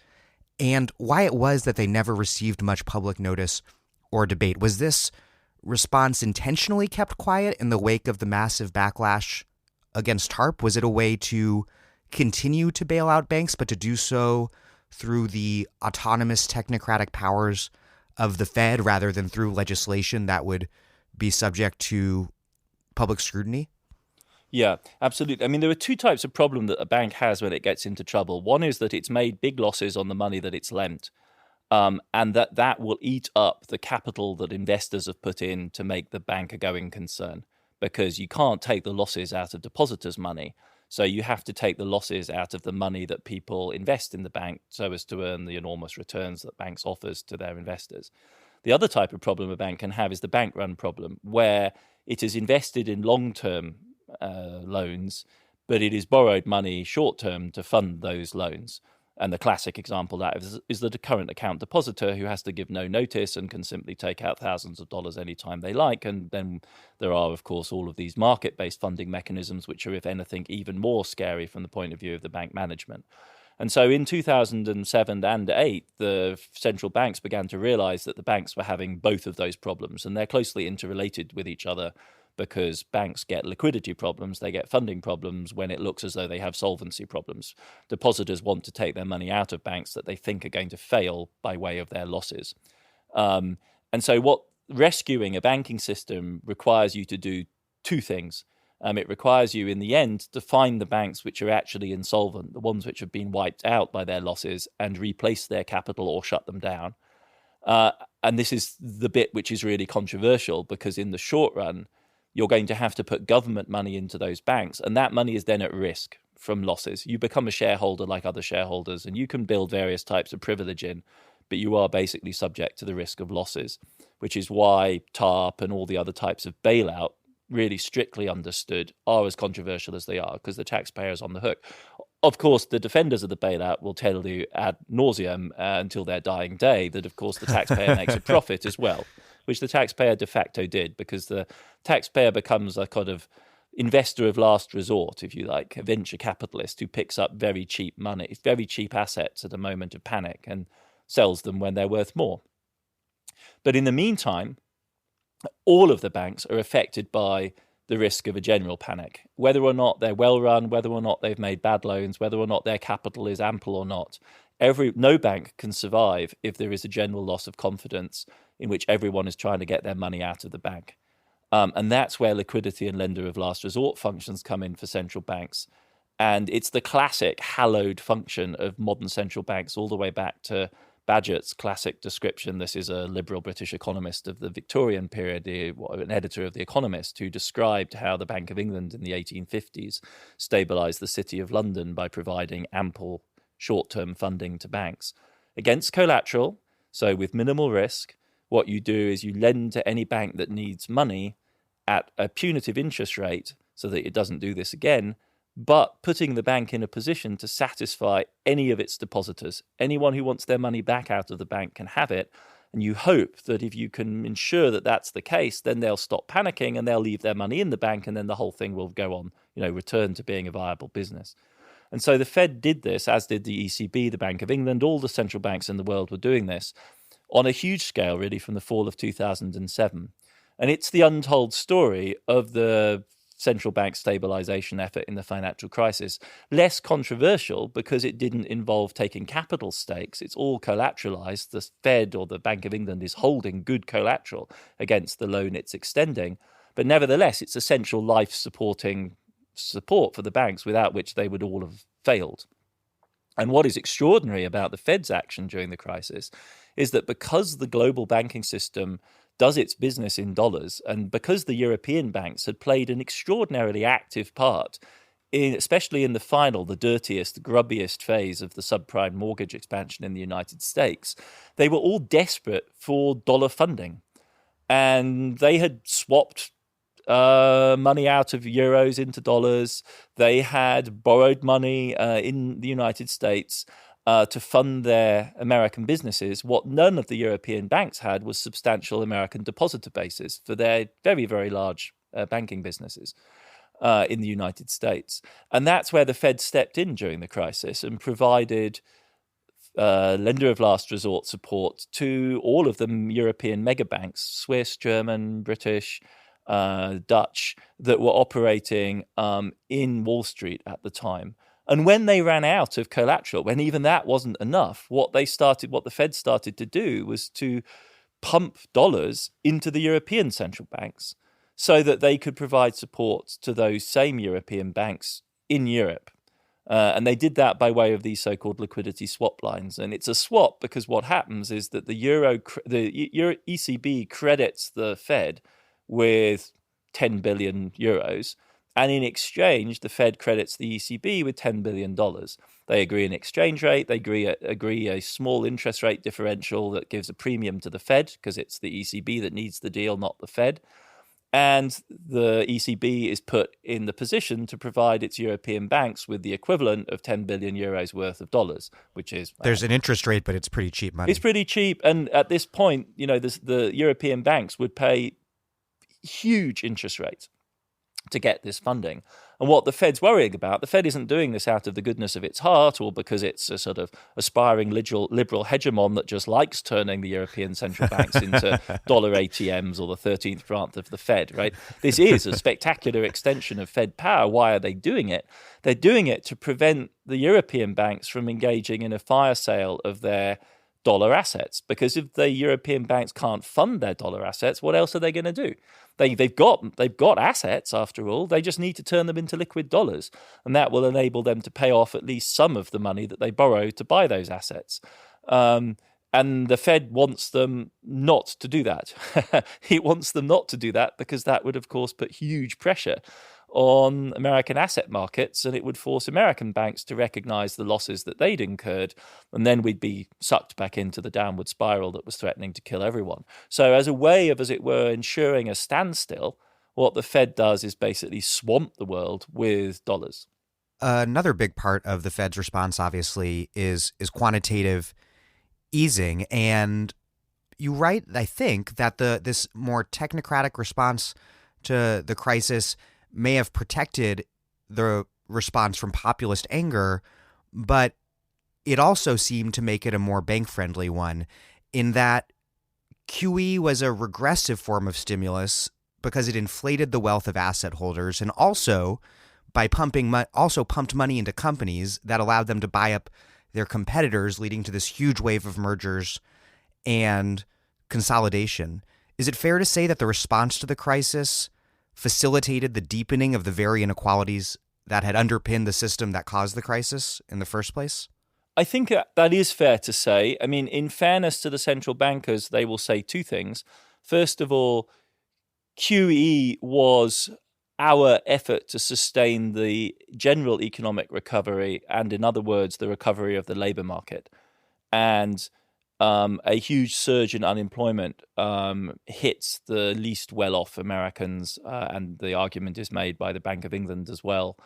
A: and why it was that they never received much public notice or debate. Was this response intentionally kept quiet in the wake of the massive backlash against TARP? Was it a way to continue to bail out banks, but to do so through the autonomous technocratic powers of the Fed rather than through legislation that would be subject to public scrutiny?
B: Yeah, absolutely. I mean, there are two types of problem that a bank has when it gets into trouble. One is that it's made big losses on the money that it's lent, and that will eat up the capital that investors have put in to make the bank a going concern, because you can't take the losses out of depositors' money. So you have to take the losses out of the money that people invest in the bank so as to earn the enormous returns that banks offers to their investors. The other type of problem a bank can have is the bank run problem, where it is invested in long-term loans, but it is borrowed money short-term to fund those loans. And the classic example of that is the current account depositor, who has to give no notice and can simply take out thousands of dollars anytime they like. And then there are, of course, all of these market-based funding mechanisms, which are, if anything, even more scary from the point of view of the bank management. And so in 2007 and 2008, the central banks began to realize that the banks were having both of those problems, and they're closely interrelated with each other, because banks get liquidity problems, they get funding problems when it looks as though they have solvency problems. Depositors want to take their money out of banks that they think are going to fail by way of their losses. And so what rescuing a banking system requires you to do two things. It requires you, in the end, to find the banks which are actually insolvent, the ones which have been wiped out by their losses, and replace their capital or shut them down. And this is the bit which is really controversial, because in the short run, you're going to have to put government money into those banks, and that money is then at risk from losses. You become a shareholder like other shareholders, and you can build various types of privilege in, but you are basically subject to the risk of losses, which is why TARP and all the other types of bailout, really strictly understood, are as controversial as they are, because the taxpayer is on the hook. Of course, the defenders of the bailout will tell you ad nauseum until their dying day that, of course, the taxpayer makes a profit as well, which the taxpayer de facto did, because the taxpayer becomes a kind of investor of last resort, if you like, a venture capitalist who picks up very cheap money, very cheap assets at a moment of panic and sells them when they're worth more. But in the meantime, all of the banks are affected by the risk of a general panic, whether or not they're well run, whether or not they've made bad loans, whether or not their capital is ample or not. No bank can survive if there is a general loss of confidence in which everyone is trying to get their money out of the bank. And that's where liquidity and lender of last resort functions come in for central banks. And it's the classic hallowed function of modern central banks all the way back to Bagehot's classic description. This is a liberal British economist of the Victorian period, an editor of The Economist, who described how the Bank of England in the 1850s stabilised the City of London by providing ample short-term funding to banks against collateral, so with minimal risk. What you do is you lend to any bank that needs money at a punitive interest rate so that it doesn't do this again, but putting the bank in a position to satisfy any of its depositors. Anyone who wants their money back out of the bank can have it. And you hope that if you can ensure that that's the case, then they'll stop panicking and they'll leave their money in the bank, and then the whole thing will go on, return to being a viable business. And so the Fed did this, as did the ECB, the Bank of England. All the central banks in the world were doing this on a huge scale, really, from the fall of 2007. And it's the untold story of the central bank stabilization effort in the financial crisis. Less controversial because it didn't involve taking capital stakes. It's all collateralized. The Fed or the Bank of England is holding good collateral against the loan it's extending. But nevertheless, it's essential life-supporting support for the banks, without which they would all have failed. And what is extraordinary about the Fed's action during the crisis is that because the global banking system does its business in dollars, and because the European banks had played an extraordinarily active part, especially in the dirtiest, grubbiest phase of the subprime mortgage expansion in the United States, they were all desperate for dollar funding. And they had swapped money out of euros into dollars. They had borrowed money in the United States to fund their American businesses. What none of the European banks had was substantial American depositor bases for their very, very large banking businesses in the United States. And that's where the Fed stepped in during the crisis and provided lender of last resort support to all of the European mega banks, Swiss, German, British, Dutch, that were operating in Wall Street at the time. And when they ran out of collateral, when even that wasn't enough, what the Fed started to do was to pump dollars into the European central banks so that they could provide support to those same European banks in Europe. And they did that by way of these so-called liquidity swap lines. And it's a swap because what happens is that the ECB credits the Fed with 10 billion euros. And in exchange, the Fed credits the ECB with $10 billion. They agree an exchange rate. They agree a small interest rate differential that gives a premium to the Fed because it's the ECB that needs the deal, not the Fed. And the ECB is put in the position to provide its European banks with the equivalent of 10 billion euros worth of dollars, which is...
A: There's an interest rate, but it's pretty cheap money.
B: It's pretty cheap. And at this point, the European banks would pay huge interest rates to get this funding. And what the Fed's worrying about, the Fed isn't doing this out of the goodness of its heart or because it's a sort of aspiring liberal hegemon that just likes turning the European central banks into dollar ATMs or the 13th branch of the Fed, right? This is a spectacular extension of Fed power. Why are they doing it? They're doing it to prevent the European banks from engaging in a fire sale of their dollar assets, because if the European banks can't fund their dollar assets, what else are they going to do? They've got assets after all. They just need to turn them into liquid dollars, and that will enable them to pay off at least some of the money that they borrow to buy those assets. And the Fed wants them not to do that. It wants them not to do that because that would, of course, put huge pressure on American asset markets, and it would force American banks to recognize the losses that they'd incurred, and then we'd be sucked back into the downward spiral that was threatening to kill everyone. So as a way of, as it were, ensuring a standstill, what the Fed does is basically swamp the world with dollars.
A: Another big part of the Fed's response, obviously, is quantitative easing. And you write, I think, that this more technocratic response to the crisis may have protected the response from populist anger, but it also seemed to make it a more bank-friendly one, in that QE was a regressive form of stimulus because it inflated the wealth of asset holders, and also by pumped money into companies that allowed them to buy up their competitors, leading to this huge wave of mergers and consolidation. Is it fair to say that the response to the crisis facilitated the deepening of the very inequalities that had underpinned the system that caused the crisis in the first place?
B: I think that is fair to say. I mean, in fairness to the central bankers, they will say two things. First of all, QE was our effort to sustain the general economic recovery, and in other words, the recovery of the labor market. And a huge surge in unemployment hits the least well-off Americans, and the argument is made by the Bank of England as well,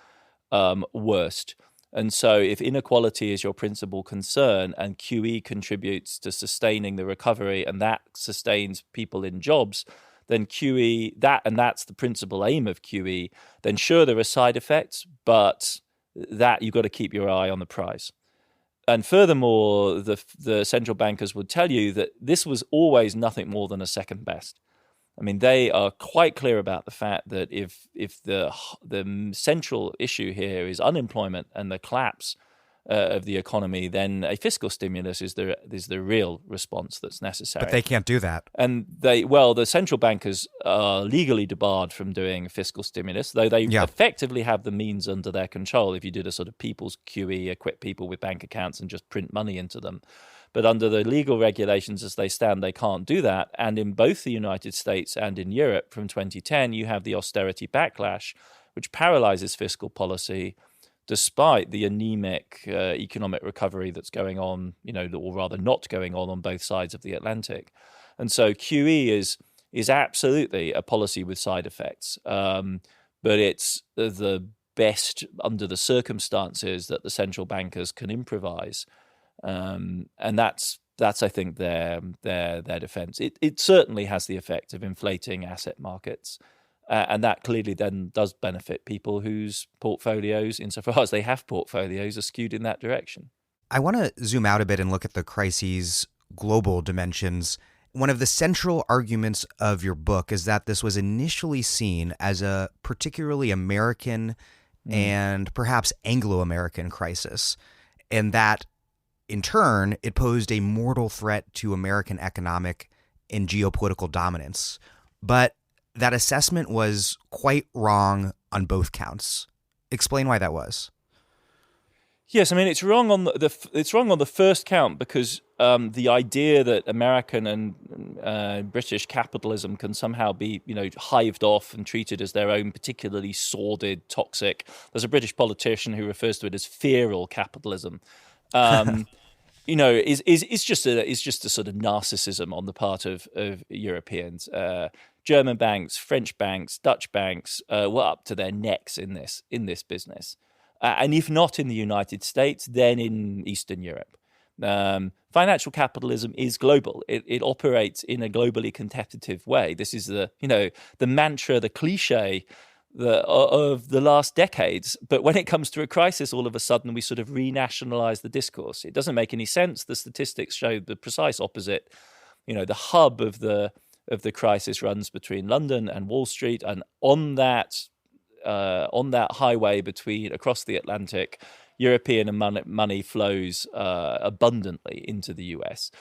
B: worst. And so if inequality is your principal concern and QE contributes to sustaining the recovery and that sustains people in jobs, then QE, that's the principal aim of QE, then sure, there are side effects, but that you've got to keep your eye on the prize. And furthermore, the central bankers would tell you that this was always nothing more than a second best. I mean, they are quite clear about the fact that if the central issue here is unemployment and the collapse of the economy, then a fiscal stimulus is the real response that's necessary.
A: But they can't do that.
B: And the central bankers are legally debarred from doing fiscal stimulus, though they effectively have the means under their control. If you did a sort of people's QE, equip people with bank accounts and just print money into them. But under the legal regulations as they stand, they can't do that. And in both the United States and in Europe from 2010, you have the austerity backlash, which paralyzes fiscal policy despite the anemic economic recovery that's going on, or rather not going on both sides of the Atlantic. And so QE is absolutely a policy with side effects. But it's the best under the circumstances that the central bankers can improvise. And that's I think their defense. It certainly has the effect of inflating asset markets, and that clearly then does benefit people whose portfolios, insofar as they have portfolios, are skewed in that direction.
A: I want to zoom out a bit and look at the crise's global dimensions. One of the central arguments of your book is that this was initially seen as a particularly American and perhaps Anglo-American crisis, and that in turn, it posed a mortal threat to American economic and geopolitical dominance. But that assessment was quite wrong on both counts. Explain why that was.
B: Yes, I mean it's wrong on the first count because the idea that American and British capitalism can somehow be hived off and treated as their own particularly sordid, toxic. There's a British politician who refers to it as feral capitalism. Is just a sort of narcissism on the part of Europeans. German banks, French banks, Dutch banks were up to their necks in this business, and if not in the United States, then in Eastern Europe. Financial capitalism is global. It operates in a globally competitive way. This is the mantra, the cliche of the last decades. But when it comes to a crisis, all of a sudden we sort of renationalize the discourse. It doesn't make any sense. The statistics show the precise opposite. The hub of the crisis runs between London and Wall Street, and on that highway across the Atlantic, European money flows abundantly into the US.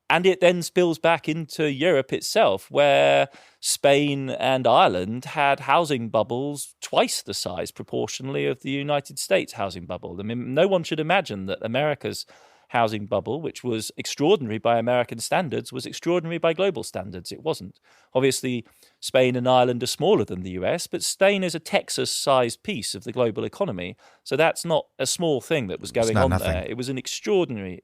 B: And it then spills back into Europe itself, where Spain and Ireland had housing bubbles twice the size proportionally of the United States housing bubble. I mean, no one should imagine that America's housing bubble, which was extraordinary by American standards, was extraordinary by global standards. It wasn't. Obviously, Spain and Ireland are smaller than the US, but Spain is a Texas-sized piece of the global economy. So that's not a small thing that was going on there. It was an extraordinary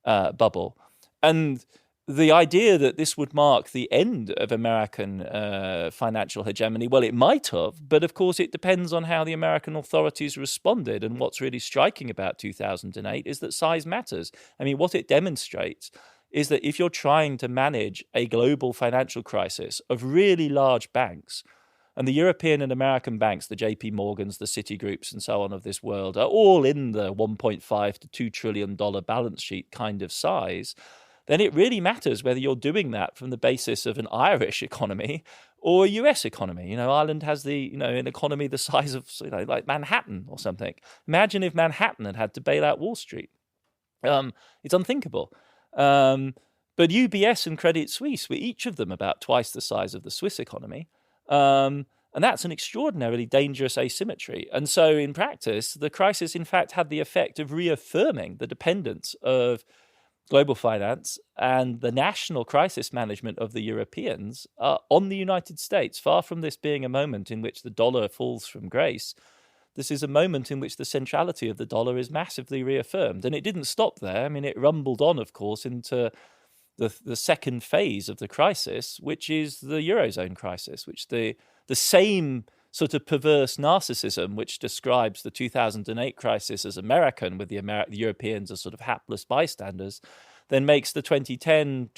B: bubble. And the idea that this would mark the end of American financial hegemony, well, it might have, but of course it depends on how the American authorities responded. And what's really striking about 2008 is that size matters. I mean, what it demonstrates is that if you're trying to manage a global financial crisis of really large banks, and the European and American banks, the JP Morgans, the Citigroups and so on of this world, are all in the $1.5 to $2 trillion balance sheet kind of size, then it really matters whether you're doing that from the basis of an Irish economy or a US economy. Ireland has an economy the size of like Manhattan or something. Imagine if Manhattan had to bail out Wall Street. It's unthinkable. But UBS and Credit Suisse were each of them about twice the size of the Swiss economy. And And that's an extraordinarily dangerous asymmetry. And so in practice, the crisis, in fact, had the effect of reaffirming the dependence of global finance and the national crisis management of the Europeans on the United States. Far from this being a moment in which the dollar falls from grace, this is a moment in which the centrality of the dollar is massively reaffirmed. And it didn't stop there. I mean, it rumbled on, of course, into the second phase of the crisis, which is the Eurozone crisis, which the same sort of perverse narcissism which describes the 2008 crisis as American, with the Europeans as sort of hapless bystanders, then makes the 2010-2012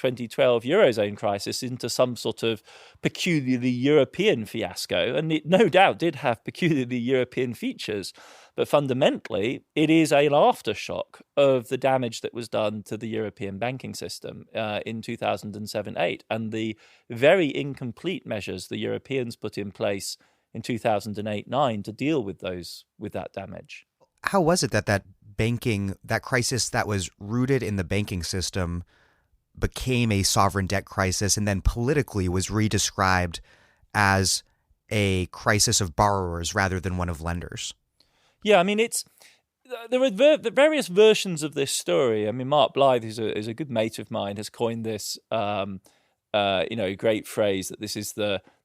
B: Eurozone crisis into some sort of peculiarly European fiasco. And it no doubt did have peculiarly European features, but fundamentally it is an aftershock of the damage that was done to the European banking system in 2007-8, and the very incomplete measures the Europeans put in place in 2008-9 to deal with that damage.
A: How was it that that crisis that was rooted in the banking system became a sovereign debt crisis and then politically was redescribed as a crisis of borrowers rather than one of lenders?
B: Yeah, I mean, there are various versions of this story. I mean, Mark Blythe, who's a good mate of mine, has coined this great phrase that this is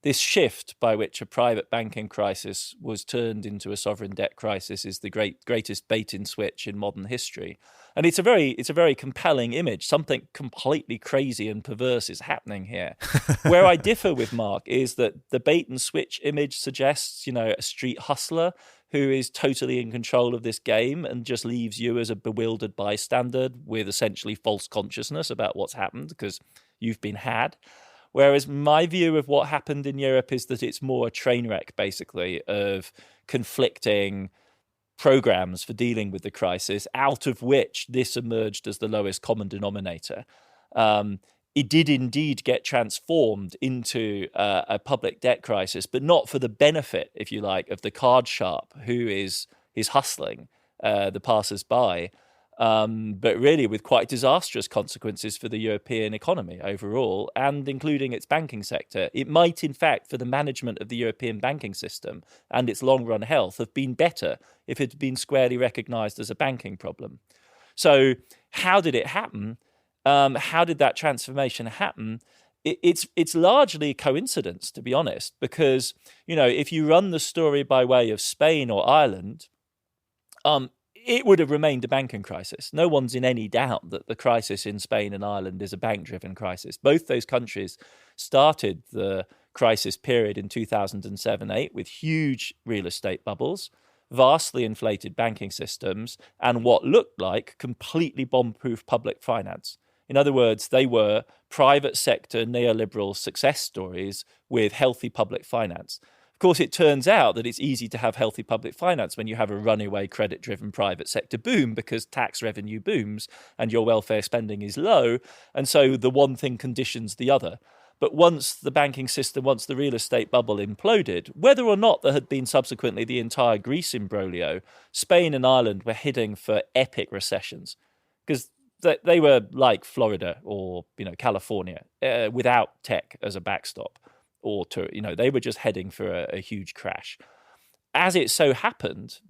B: this shift by which a private banking crisis was turned into a sovereign debt crisis is the greatest bait and switch in modern history. And it's a very compelling image. Something completely crazy and perverse is happening here. Where I differ with Mark is that the bait and switch image suggests, a street hustler who is totally in control of this game and just leaves you as a bewildered bystander with essentially false consciousness about what's happened because you've been had. Whereas my view of what happened in Europe is that it's more a train wreck, basically, of conflicting programs for dealing with the crisis, out of which this emerged as the lowest common denominator. It did indeed get transformed into a public debt crisis, but not for the benefit, if you like, of the card sharp who is hustling the passers-by, but really with quite disastrous consequences for the European economy overall, and including its banking sector. It might, in fact, for the management of the European banking system and its long-run health, have been better if it had been squarely recognised as a banking problem. So how did it happen? How did that transformation happen? It's largely a coincidence, to be honest, because, if you run the story by way of Spain or Ireland, it would have remained a banking crisis. No one's in any doubt that the crisis in Spain and Ireland is a bank-driven crisis. Both those countries started the crisis period in 2007-8 with huge real estate bubbles, vastly inflated banking systems, and what looked like completely bomb-proof public finance. In other words, they were private sector neoliberal success stories with healthy public finance. Of course, it turns out that it's easy to have healthy public finance when you have a runaway credit-driven private sector boom because tax revenue booms and your welfare spending is low. And so the one thing conditions the other. But once the banking system, once the real estate bubble imploded, whether or not there had been subsequently the entire Greece imbroglio, Spain and Ireland were heading for epic recessions because they were like Florida or California without tech as a backstop, or they were just heading for a huge crash. As it so happened,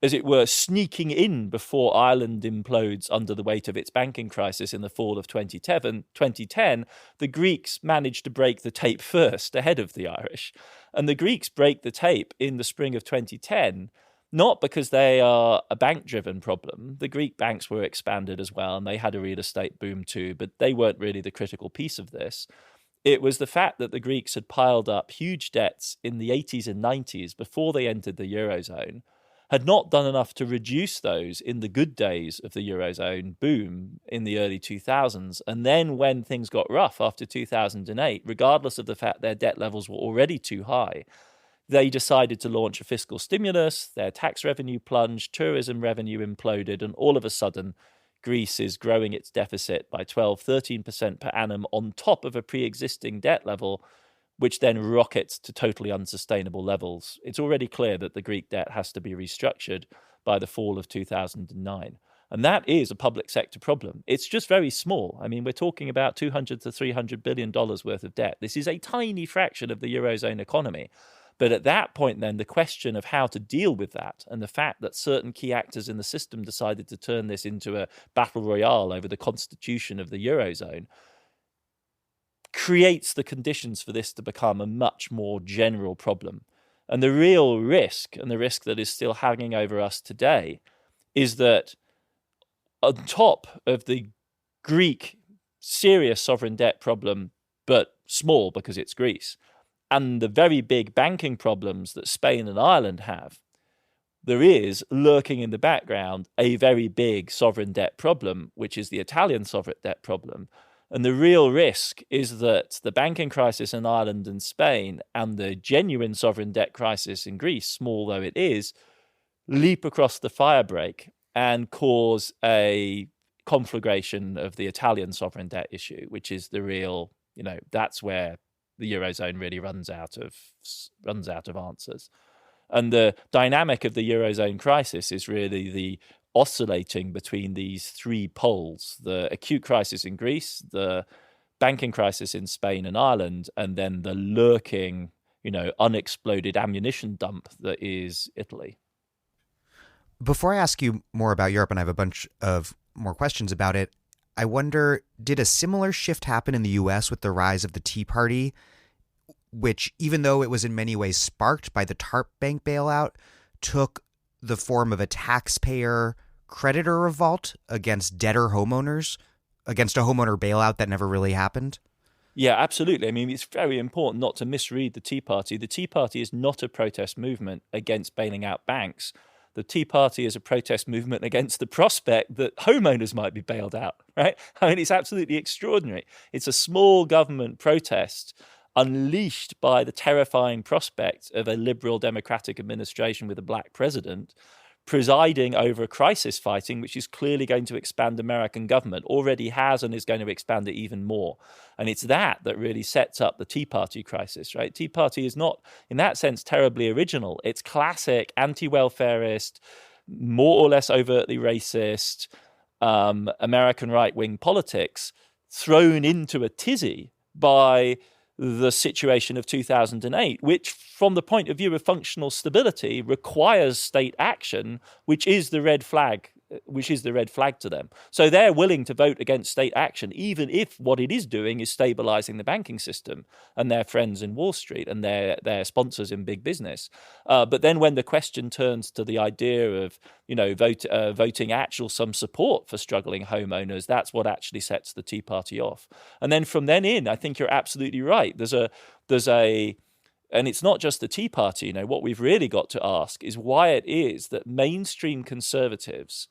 B: as it were, sneaking in before Ireland implodes under the weight of its banking crisis in the fall of 2010, the Greeks managed to break the tape first ahead of the Irish. And the Greeks break the tape in the spring of 2010, not because they are a bank-driven problem. The Greek banks were expanded as well, and they had a real estate boom too, but they weren't really the critical piece of this. It was the fact that the Greeks had piled up huge debts in the 80s and 90s before they entered the Eurozone, had not done enough to reduce those in the good days of the Eurozone boom in the early 2000s. And then when things got rough after 2008, regardless of the fact their debt levels were already too high, they decided to launch a fiscal stimulus, their tax revenue plunged, tourism revenue imploded, and all of a sudden, Greece is growing its deficit by 12-13% per annum on top of a pre-existing debt level, which then rockets to totally unsustainable levels. It's already clear that the Greek debt has to be restructured by the fall of 2009. And that is a public sector problem. It's just very small. I mean, we're talking about $200 to $300 billion worth of debt. This is a tiny fraction of the Eurozone economy. But at that point, then, the question of how to deal with that and the fact that certain key actors in the system decided to turn this into a battle royale over the constitution of the Eurozone creates the conditions for this to become a much more general problem. And the real risk, and the risk that is still hanging over us today, is that on top of the Greek serious sovereign debt problem, but small because it's Greece, and the very big banking problems that Spain and Ireland have, there is lurking in the background a very big sovereign debt problem, which is the Italian sovereign debt problem. And the real risk is that the banking crisis in Ireland and Spain and the genuine sovereign debt crisis in Greece, small though it is, leap across the firebreak and cause a conflagration of the Italian sovereign debt issue, which is the real, that's where the Eurozone really runs out of answers. And the dynamic of the Eurozone crisis is really the oscillating between these three poles: the acute crisis in Greece, the banking crisis in Spain and Ireland, and then the lurking, unexploded ammunition dump that is Italy.
A: Before I ask you more about Europe, and I have a bunch of more questions about it, I wonder, did a similar shift happen in the U.S. with the rise of the Tea Party, which, even though it was in many ways sparked by the TARP bank bailout, took the form of a taxpayer creditor revolt against debtor homeowners, against a homeowner bailout that never really happened?
B: Yeah, absolutely. I mean, it's very important not to misread the Tea Party. The Tea Party is not a protest movement against bailing out banks. The Tea Party is a protest movement against the prospect that homeowners might be bailed out, right? I mean, it's absolutely extraordinary. It's a small government protest unleashed by the terrifying prospect of a liberal democratic administration with a black president presiding over a crisis fighting, which is clearly going to expand American government, already has and is going to expand it even more. And it's that really sets up the Tea Party crisis, right? Tea Party is not, in that sense, terribly original. It's classic anti-welfarist, more or less overtly racist, American right-wing politics thrown into a tizzy by the situation of 2008, which from the point of view of functional stability requires state action, which is the red flag to them. So they're willing to vote against state action, even if what it is doing is stabilizing the banking system and their friends in Wall Street and their sponsors in big business. But then when the question turns to the idea of, voting actual some support for struggling homeowners, that's what actually sets the Tea Party off. And then from then in, I think you're absolutely right. And it's not just the Tea Party. What we've really got to ask is why it is that mainstream conservatives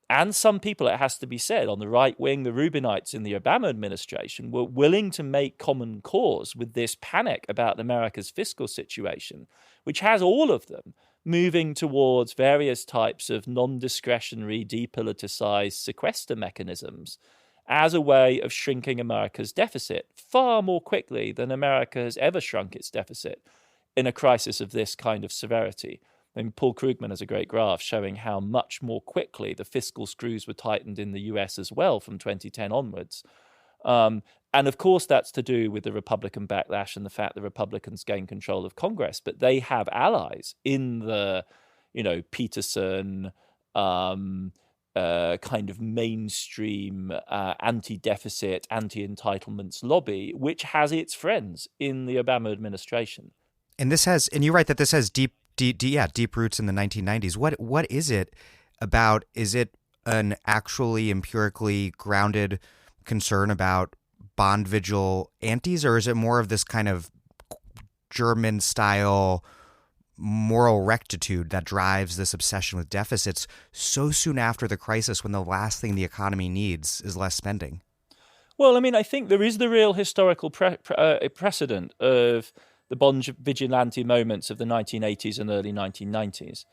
B: and some people, it has to be said, on the right wing, the Rubinites in the Obama administration, were willing to make common cause with this panic about America's fiscal situation, which has all of them moving towards various types of non-discretionary, depoliticized sequester mechanisms as a way of shrinking America's deficit far more quickly than America has ever shrunk its deficit in a crisis of this kind of severity. I mean, Paul Krugman has a great graph showing how much more quickly the fiscal screws were tightened in the US as well from 2010 onwards. And of course, that's to do with the Republican backlash and the fact the Republicans gained control of Congress. But they have allies in the, Peterson kind of mainstream anti-deficit, anti-entitlements lobby, which has its friends in the Obama administration.
A: And you're right that this has deep roots in the 1990s. What is it about? Is it an actually empirically grounded concern about bond vigil antis, or is it more of this kind of German style moral rectitude that drives this obsession with deficits so soon after the crisis, when the last thing the economy needs is less spending?
B: Well, I mean, I think there is the real historical precedent of the bond vigilante moments of the 1980s and early 1990s.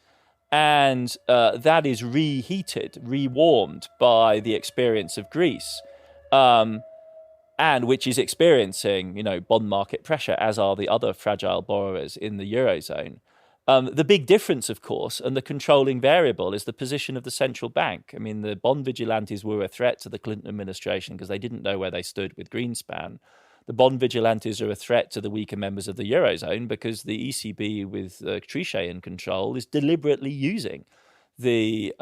B: And that is reheated, rewarmed by the experience of Greece, and which is experiencing, bond market pressure, as are the other fragile borrowers in the Eurozone. The big difference, of course, and the controlling variable is the position of the central bank. I mean, the bond vigilantes were a threat to the Clinton administration because they didn't know where they stood with Greenspan. the bond vigilantes are a threat to the weaker members of the Eurozone because the ECB with Trichet in control is deliberately using the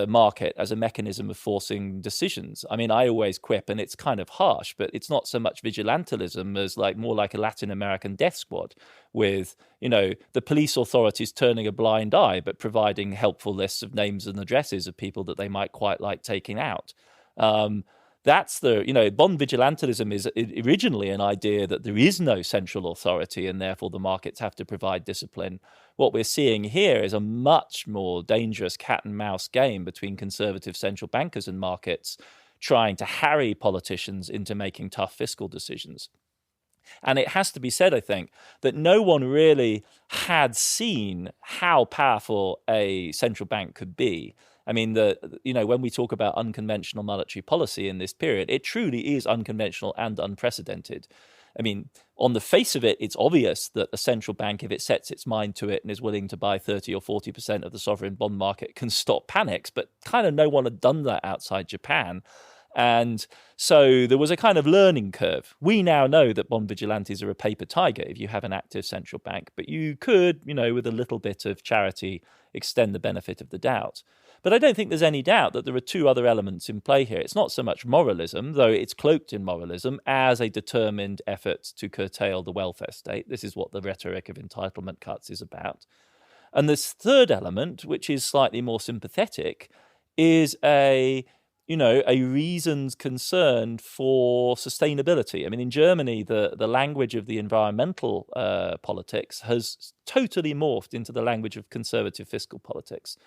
B: market as a mechanism of forcing decisions. I mean, I always quip, and it's kind of harsh, but it's not so much vigilantism as more like a Latin American death squad with, the police authorities turning a blind eye, but providing helpful lists of names and addresses of people that they might quite like taking out. That's bond vigilantism is originally an idea that there is no central authority and therefore the markets have to provide discipline. What we're seeing here is a much more dangerous cat and mouse game between conservative central bankers and markets trying to harry politicians into making tough fiscal decisions. And it has to be said, I think, that no one really had seen how powerful a central bank could be. I mean, when we talk about unconventional monetary policy in this period, it truly is unconventional and unprecedented. I mean, on the face of it, it's obvious that a central bank, if it sets its mind to it and is willing to buy 30 or 40% of the sovereign bond market, can stop panics. But kind of no one had done that outside Japan. And so there was a kind of learning curve. We now know that bond vigilantes are a paper tiger if you have an active central bank, but you could, with a little bit of charity, extend the benefit of the doubt. But I don't think there's any doubt that there are two other elements in play here. It's not so much moralism, though it's cloaked in moralism, as a determined effort to curtail the welfare state. This is what the rhetoric of entitlement cuts is about. And this third element, which is slightly more sympathetic, is a reasoned concern for sustainability. I mean, in Germany, the language of the environmental politics has totally morphed into the language of conservative fiscal politics.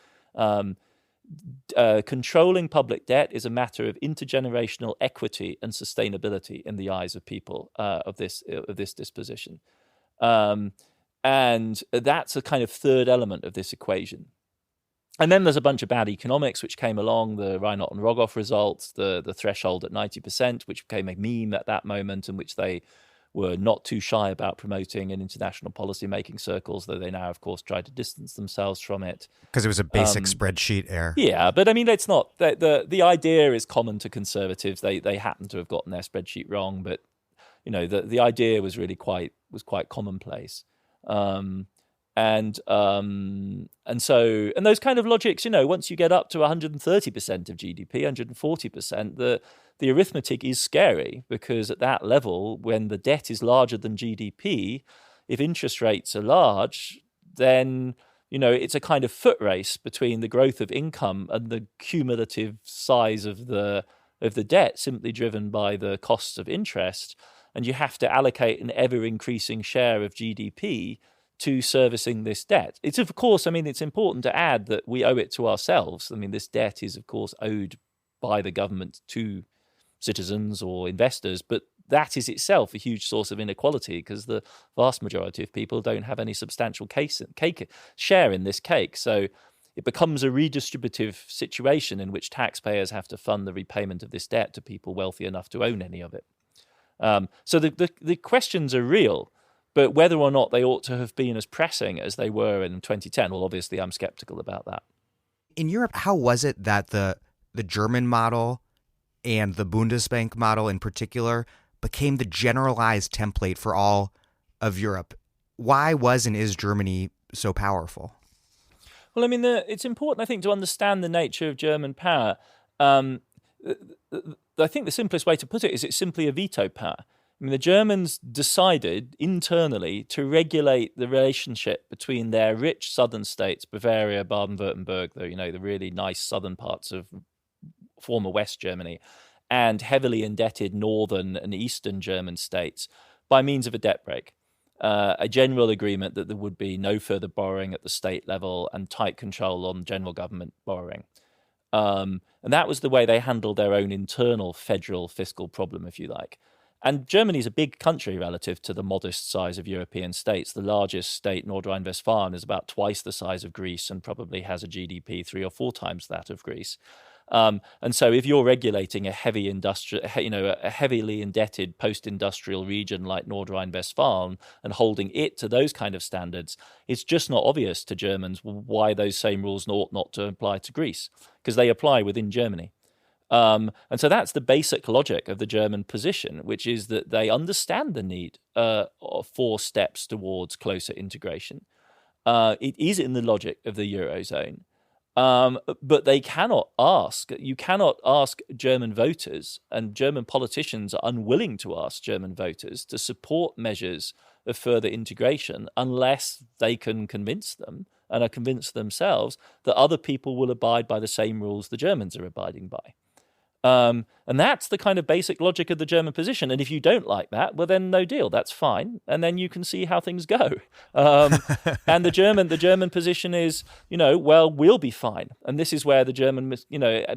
B: Controlling public debt is a matter of intergenerational equity and sustainability in the eyes of people of this disposition. And that's a kind of third element of this equation. And then there's a bunch of bad economics which came along, the Reinhardt and Rogoff results, the threshold at 90%, which became a meme at that moment, and which they were not too shy about promoting in international policy-making circles, though they now, of course, try to distance themselves from it.
A: Because it was a basic spreadsheet error.
B: Yeah, but I mean, it's not... The idea is common to conservatives. They happen to have gotten their spreadsheet wrong, but, the idea was really quite commonplace. And those kind of logics, once you get up to 130% of GDP, 140%, the arithmetic is scary, because at that level, when the debt is larger than GDP, if interest rates are large, then, it's a kind of foot race between the growth of income and the cumulative size of the debt, simply driven by the costs of interest. And you have to allocate an ever-increasing share of GDP to servicing this debt. It's, of course, it's important to add that we owe it to ourselves. I mean, this debt is, of course, owed by the government to citizens or investors, but that is itself a huge source of inequality, because the vast majority of people don't have any substantial share in this cake. So it becomes a redistributive situation in which taxpayers have to fund the repayment of this debt to people wealthy enough to own any of it. So the questions are real. But whether or not they ought to have been as pressing as they were in 2010, well, obviously, I'm skeptical about that.
A: In Europe, how was it that the German model and the Bundesbank model in particular became the generalized template for all of Europe? Why was and is Germany so powerful?
B: Well, it's important, I think, to understand the nature of German power. I think the simplest way to put it is it's simply a veto power. The Germans decided internally to regulate the relationship between their rich southern states, Bavaria, Baden-Württemberg, the really nice southern parts of former West Germany, and heavily indebted northern and eastern German states by means of a debt brake. A general agreement that there would be no further borrowing at the state level and tight control on general government borrowing. And that was the way they handled their own internal federal fiscal problem, if you like. And Germany is a big country relative to the modest size of European states. The largest state, North Rhine-Westphalia, is about twice the size of Greece and probably has a GDP 3 or 4 times that of Greece. And so if you're regulating a heavily indebted post-industrial region like North Rhine-Westphalia and holding it to those kind of standards, it's just not obvious to Germans why those same rules ought not to apply to Greece, because they apply within Germany. And so that's the basic logic of the German position, which is that they understand the need for steps towards closer integration. It is in the logic of the Eurozone. But you cannot ask German voters, and German politicians are unwilling to ask German voters to support measures of further integration unless they can convince them and are convinced themselves that other people will abide by the same rules the Germans are abiding by. And that's the kind of basic logic of the German position. And if you don't like that, well, then no deal. That's fine. And then you can see how things go. And the German position is, well, we'll be fine. And this is where the German,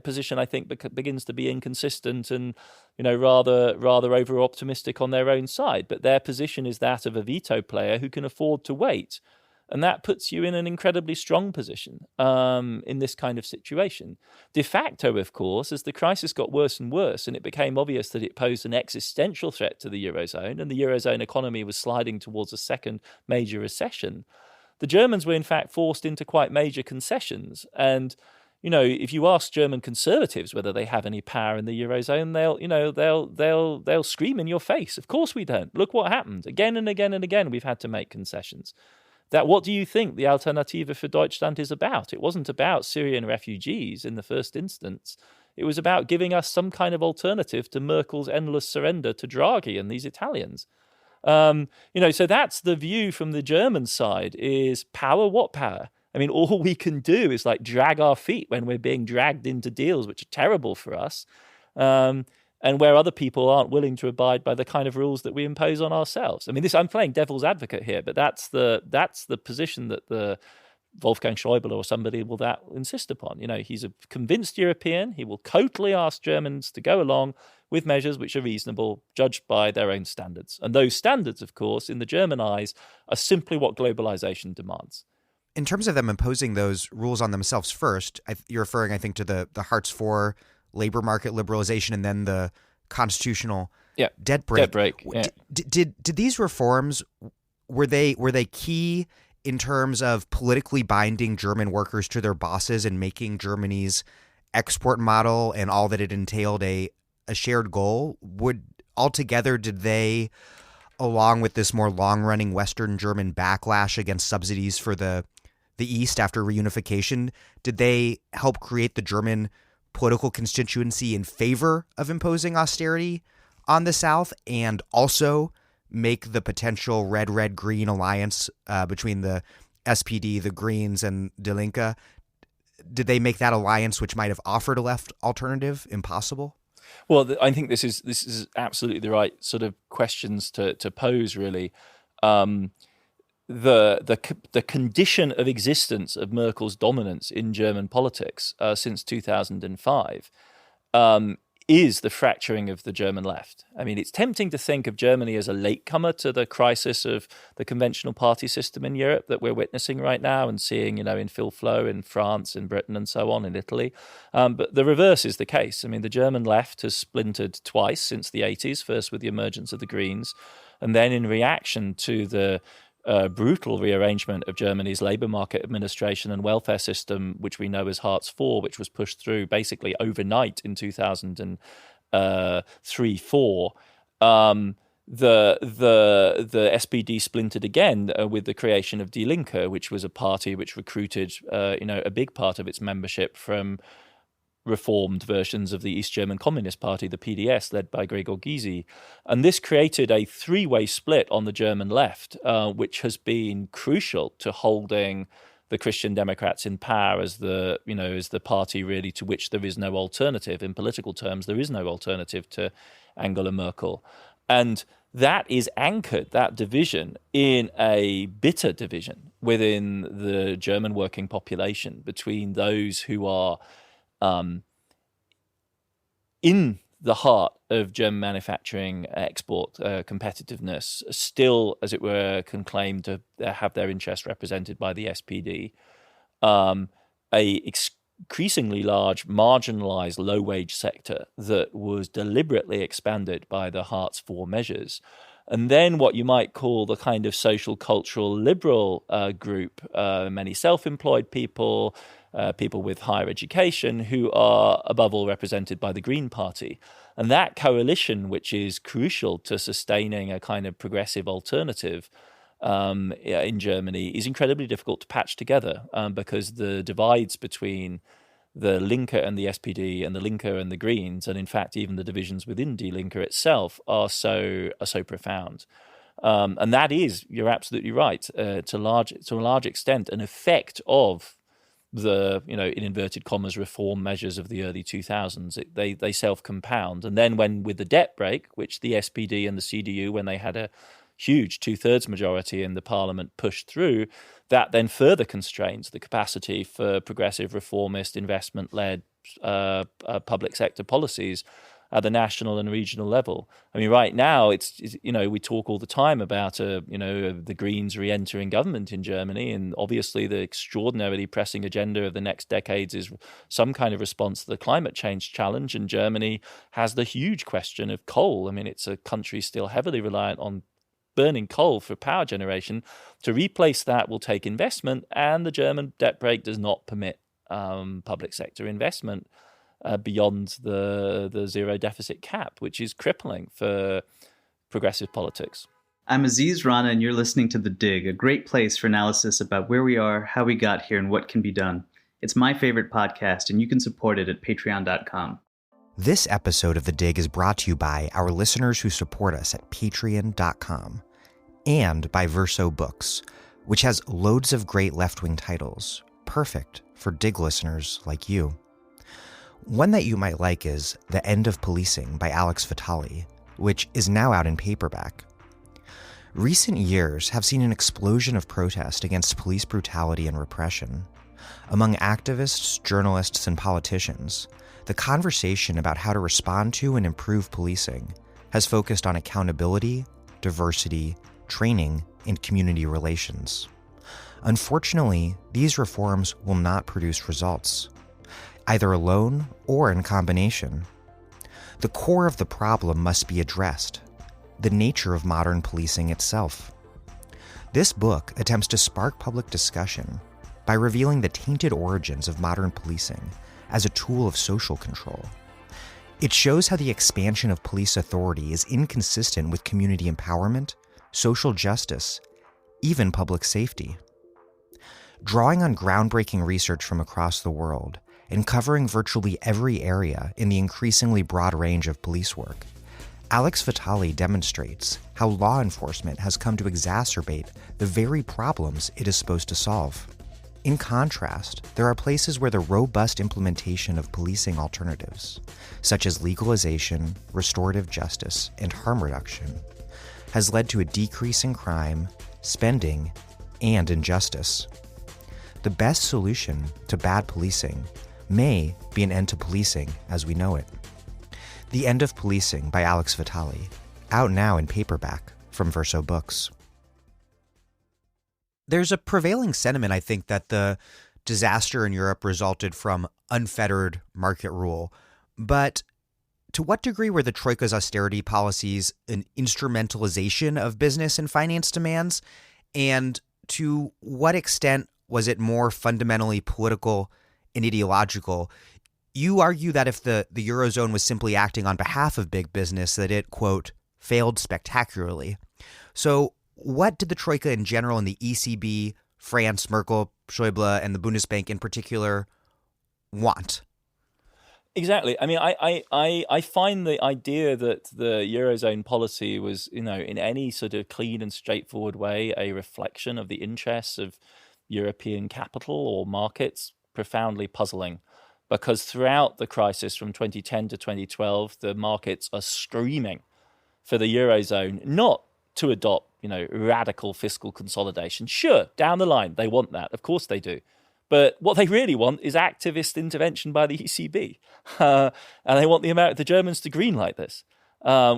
B: position, I think, begins to be inconsistent and, rather over optimistic on their own side. But their position is that of a veto player who can afford to wait. And that puts you in an incredibly strong position in this kind of situation. De facto, of course, as the crisis got worse and worse, and it became obvious that it posed an existential threat to the Eurozone, and the Eurozone economy was sliding towards a second major recession, the Germans were in fact forced into quite major concessions. And if you ask German conservatives whether they have any power in the Eurozone, they'll scream in your face. Of course we don't. Look what happened. Again and again and again, we've had to make concessions. What do you think the Alternative for Deutschland is about? It wasn't about Syrian refugees in the first instance. It was about giving us some kind of alternative to Merkel's endless surrender to Draghi and these Italians. So that's the view from the German side is power, what power? I mean, all we can do is drag our feet when we're being dragged into deals which are terrible for us. And where other people aren't willing to abide by the kind of rules that we impose on ourselves. I mean, I'm playing devil's advocate here, but that's the position that the Wolfgang Schäuble or somebody will insist upon. He's a convinced European. He will totally ask Germans to go along with measures which are reasonable, judged by their own standards. And those standards, of course, in the German eyes, are simply what globalization demands.
A: In terms of them imposing those rules on themselves first, you're referring, I think, to the Hartz IV labor market liberalization and then the constitutional debt break.
B: Yeah.
A: Did these reforms, were they key in terms of politically binding German workers to their bosses and making Germany's export model and all that it entailed a shared goal? Did they, along with this more long-running Western German backlash against subsidies for the East after reunification, did they help create the German political constituency in favor of imposing austerity on the South and also make the potential red-red-green alliance between the SPD, the Greens, and Die Linke? Did they make that alliance, which might have offered a left alternative, impossible?
B: Well, I think this is absolutely the right sort of questions to pose, really. The condition of existence of Merkel's dominance in German politics since 2005 is the fracturing of the German left. I mean, it's tempting to think of Germany as a latecomer to the crisis of the conventional party system in Europe that we're witnessing right now and seeing, in full flow in France, in Britain, and so on, in Italy. But the reverse is the case. I mean, the German left has splintered twice since the 80s, first with the emergence of the Greens, and then in reaction to the brutal rearrangement of Germany's labour market administration and welfare system, which we know as Hartz IV, which was pushed through basically overnight in 2003-4. The SPD splintered again with the creation of Die Linke, which was a party which recruited a big part of its membership from reformed versions of the East German Communist Party, the PDS, led by Gregor Gysi. And this created a three-way split on the German left, which has been crucial to holding the Christian Democrats in power as the party really to which there is no alternative. In political terms, there is no alternative to Angela Merkel. And that is anchored, that division, in a bitter division within the German working population between those who are in the heart of German manufacturing export competitiveness, still, as it were, can claim to have their interests represented by the SPD, increasingly large, marginalized, low-wage sector that was deliberately expanded by the Hartz IV measures, And then what you might call the kind of social, cultural, liberal group, many self-employed people, people with higher education, who are above all represented by the Green Party. And that coalition, which is crucial to sustaining a kind of progressive alternative in Germany, is incredibly difficult to patch together because the divides between the Linke and the SPD and the Linke and the Greens, and in fact even the divisions within Die Linke itself, are so profound. And that is, you're absolutely right, to a large extent, an effect of the, in inverted commas, reform measures of the early 2000s. They self-compound. And then with the debt brake, which the SPD and the CDU, when they had a huge 2/3 majority in the parliament, pushed through, that then further constrains the capacity for progressive, reformist, investment-led public sector policies at the national and regional level. I mean, right now, it's we talk all the time about the Greens re-entering government in Germany, and obviously the extraordinarily pressing agenda of the next decades is some kind of response to the climate change challenge. And Germany has the huge question of coal. I mean, it's a country still heavily reliant on burning coal for power generation. To replace that will take investment, and the German debt brake does not permit public sector investment beyond the zero deficit cap, which is crippling for progressive politics.
C: I'm Aziz Rana, and you're listening to The Dig, a great place for analysis about where we are, how we got here, and what can be done. It's my favorite podcast, and you can support it at patreon.com.
A: This episode of The Dig is brought to you by our listeners who support us at patreon.com and by Verso Books, which has loads of great left-wing titles, perfect for Dig listeners like you. One that you might like is The End of Policing by Alex Vitale, which is now out in paperback. Recent years have seen an explosion of protest against police brutality and repression. Among activists, journalists, and politicians, the conversation about how to respond to and improve policing has focused on accountability, diversity, training, and community relations. Unfortunately, these reforms will not produce results, either alone or in combination. The core of the problem must be addressed: the nature of modern policing itself. This book attempts to spark public discussion by revealing the tainted origins of modern policing as a tool of social control. It shows how the expansion of police authority is inconsistent with community empowerment, social justice, even public safety. Drawing on groundbreaking research from across the world and covering virtually every area in the increasingly broad range of police work, Alex Vitale demonstrates how law enforcement has come to exacerbate the very problems it is supposed to solve. In contrast, there are places where the robust implementation of policing alternatives, such as legalization, restorative justice, and harm reduction, has led to a decrease in crime, spending, and injustice. The best solution to bad policing may be an end to policing as we know it. The End of Policing by Alex Vitale, out now in paperback from Verso Books. There's a prevailing sentiment, I think, that the disaster in Europe resulted from unfettered market rule. But to what degree were the Troika's austerity policies an instrumentalization of business and finance demands? And to what extent was it more fundamentally political and ideological? You argue that if the Eurozone was simply acting on behalf of big business, that it, quote, failed spectacularly. So what did the Troika in general and the ECB, France, Merkel, Schäuble, and the Bundesbank in particular want?
B: Exactly. I mean, I find the idea that the Eurozone policy was, in any sort of clean and straightforward way, a reflection of the interests of European capital or markets profoundly puzzling. Because throughout the crisis from 2010 to 2012, the markets are screaming for the Eurozone not to adopt, radical fiscal consolidation. Sure, down the line, they want that. Of course they do. But what they really want is activist intervention by the ECB. And they want the Germans to greenlight this.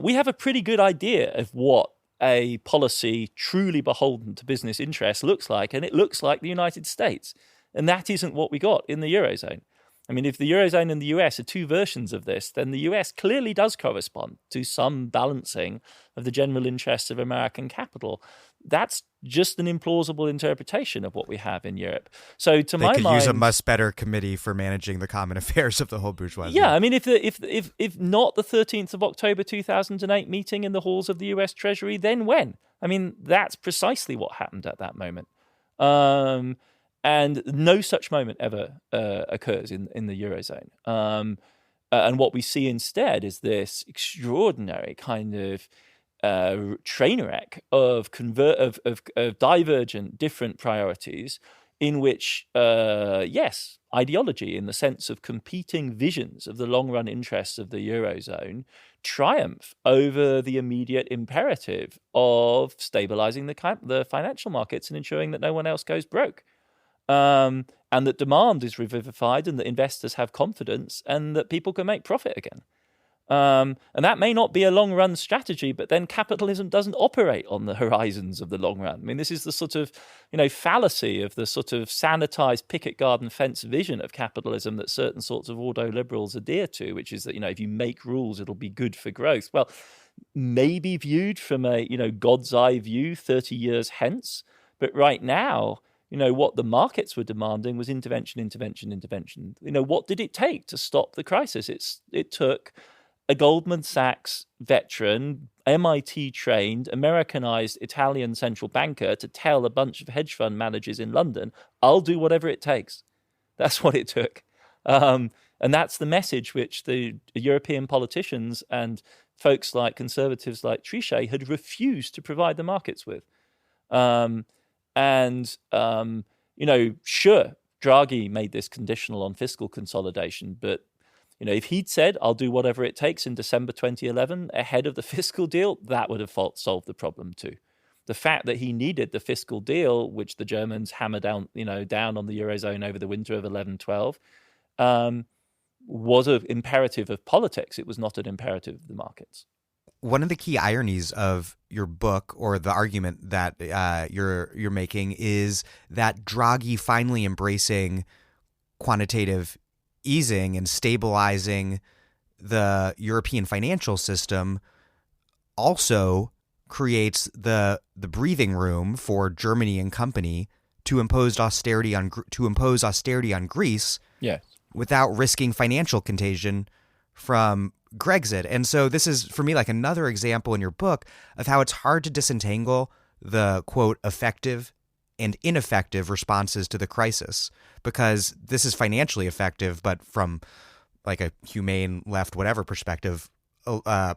B: We have a pretty good idea of what a policy truly beholden to business interests looks like, and it looks like the United States. And that isn't what we got in the Eurozone. I mean, if the Eurozone and the US are two versions of this, then the US clearly does correspond to some balancing of the general interests of American capital. That's just an implausible interpretation of what we have in Europe. So to my mind,
A: they could use a much better committee for managing the common affairs of the whole bourgeoisie.
B: Yeah, I mean, if not the 13th of October 2008 meeting in the halls of the US Treasury, then when? I mean, that's precisely what happened at that moment. And no such moment ever occurs in the Eurozone. And what we see instead is this extraordinary kind of train wreck of divergent, different priorities in which, yes, ideology in the sense of competing visions of the long-run interests of the Eurozone triumph over the immediate imperative of stabilizing the financial markets and ensuring that no one else goes broke. And that demand is revivified and that investors have confidence and that people can make profit again. And that may not be a long-run strategy, but then capitalism doesn't operate on the horizons of the long run. I mean, this is the sort of, fallacy of the sort of sanitized picket garden fence vision of capitalism that certain sorts of ordo-liberals adhere to, which is that, if you make rules, it'll be good for growth. Well, maybe viewed from a, God's eye view 30 years hence, but right now, what the markets were demanding was intervention. What did it take to stop the crisis? It took a Goldman Sachs veteran, MIT-trained, Americanized Italian central banker to tell a bunch of hedge fund managers in London, I'll do whatever it takes. That's what it took. And that's the message which the European politicians and folks like conservatives like Trichet had refused to provide the markets with. Sure, Draghi made this conditional on fiscal consolidation, but if he'd said, I'll do whatever it takes in December 2011 ahead of the fiscal deal, that would have solved the problem too. The fact that he needed the fiscal deal, which the Germans hammered down on the Eurozone over the winter of 11-12, was an imperative of politics. It was not an imperative of the markets.
A: One of the key ironies of your book, or the argument that you're making, is that Draghi finally embracing quantitative easing and stabilizing the European financial system also creates the breathing room for Germany and company to impose austerity on Greece,
B: yes,
A: without risking financial contagion from Grexit. And so this is, for me, like another example in your book of how it's hard to disentangle the, quote, effective and ineffective responses to the crisis, because this is financially effective, but from like a humane left whatever perspective,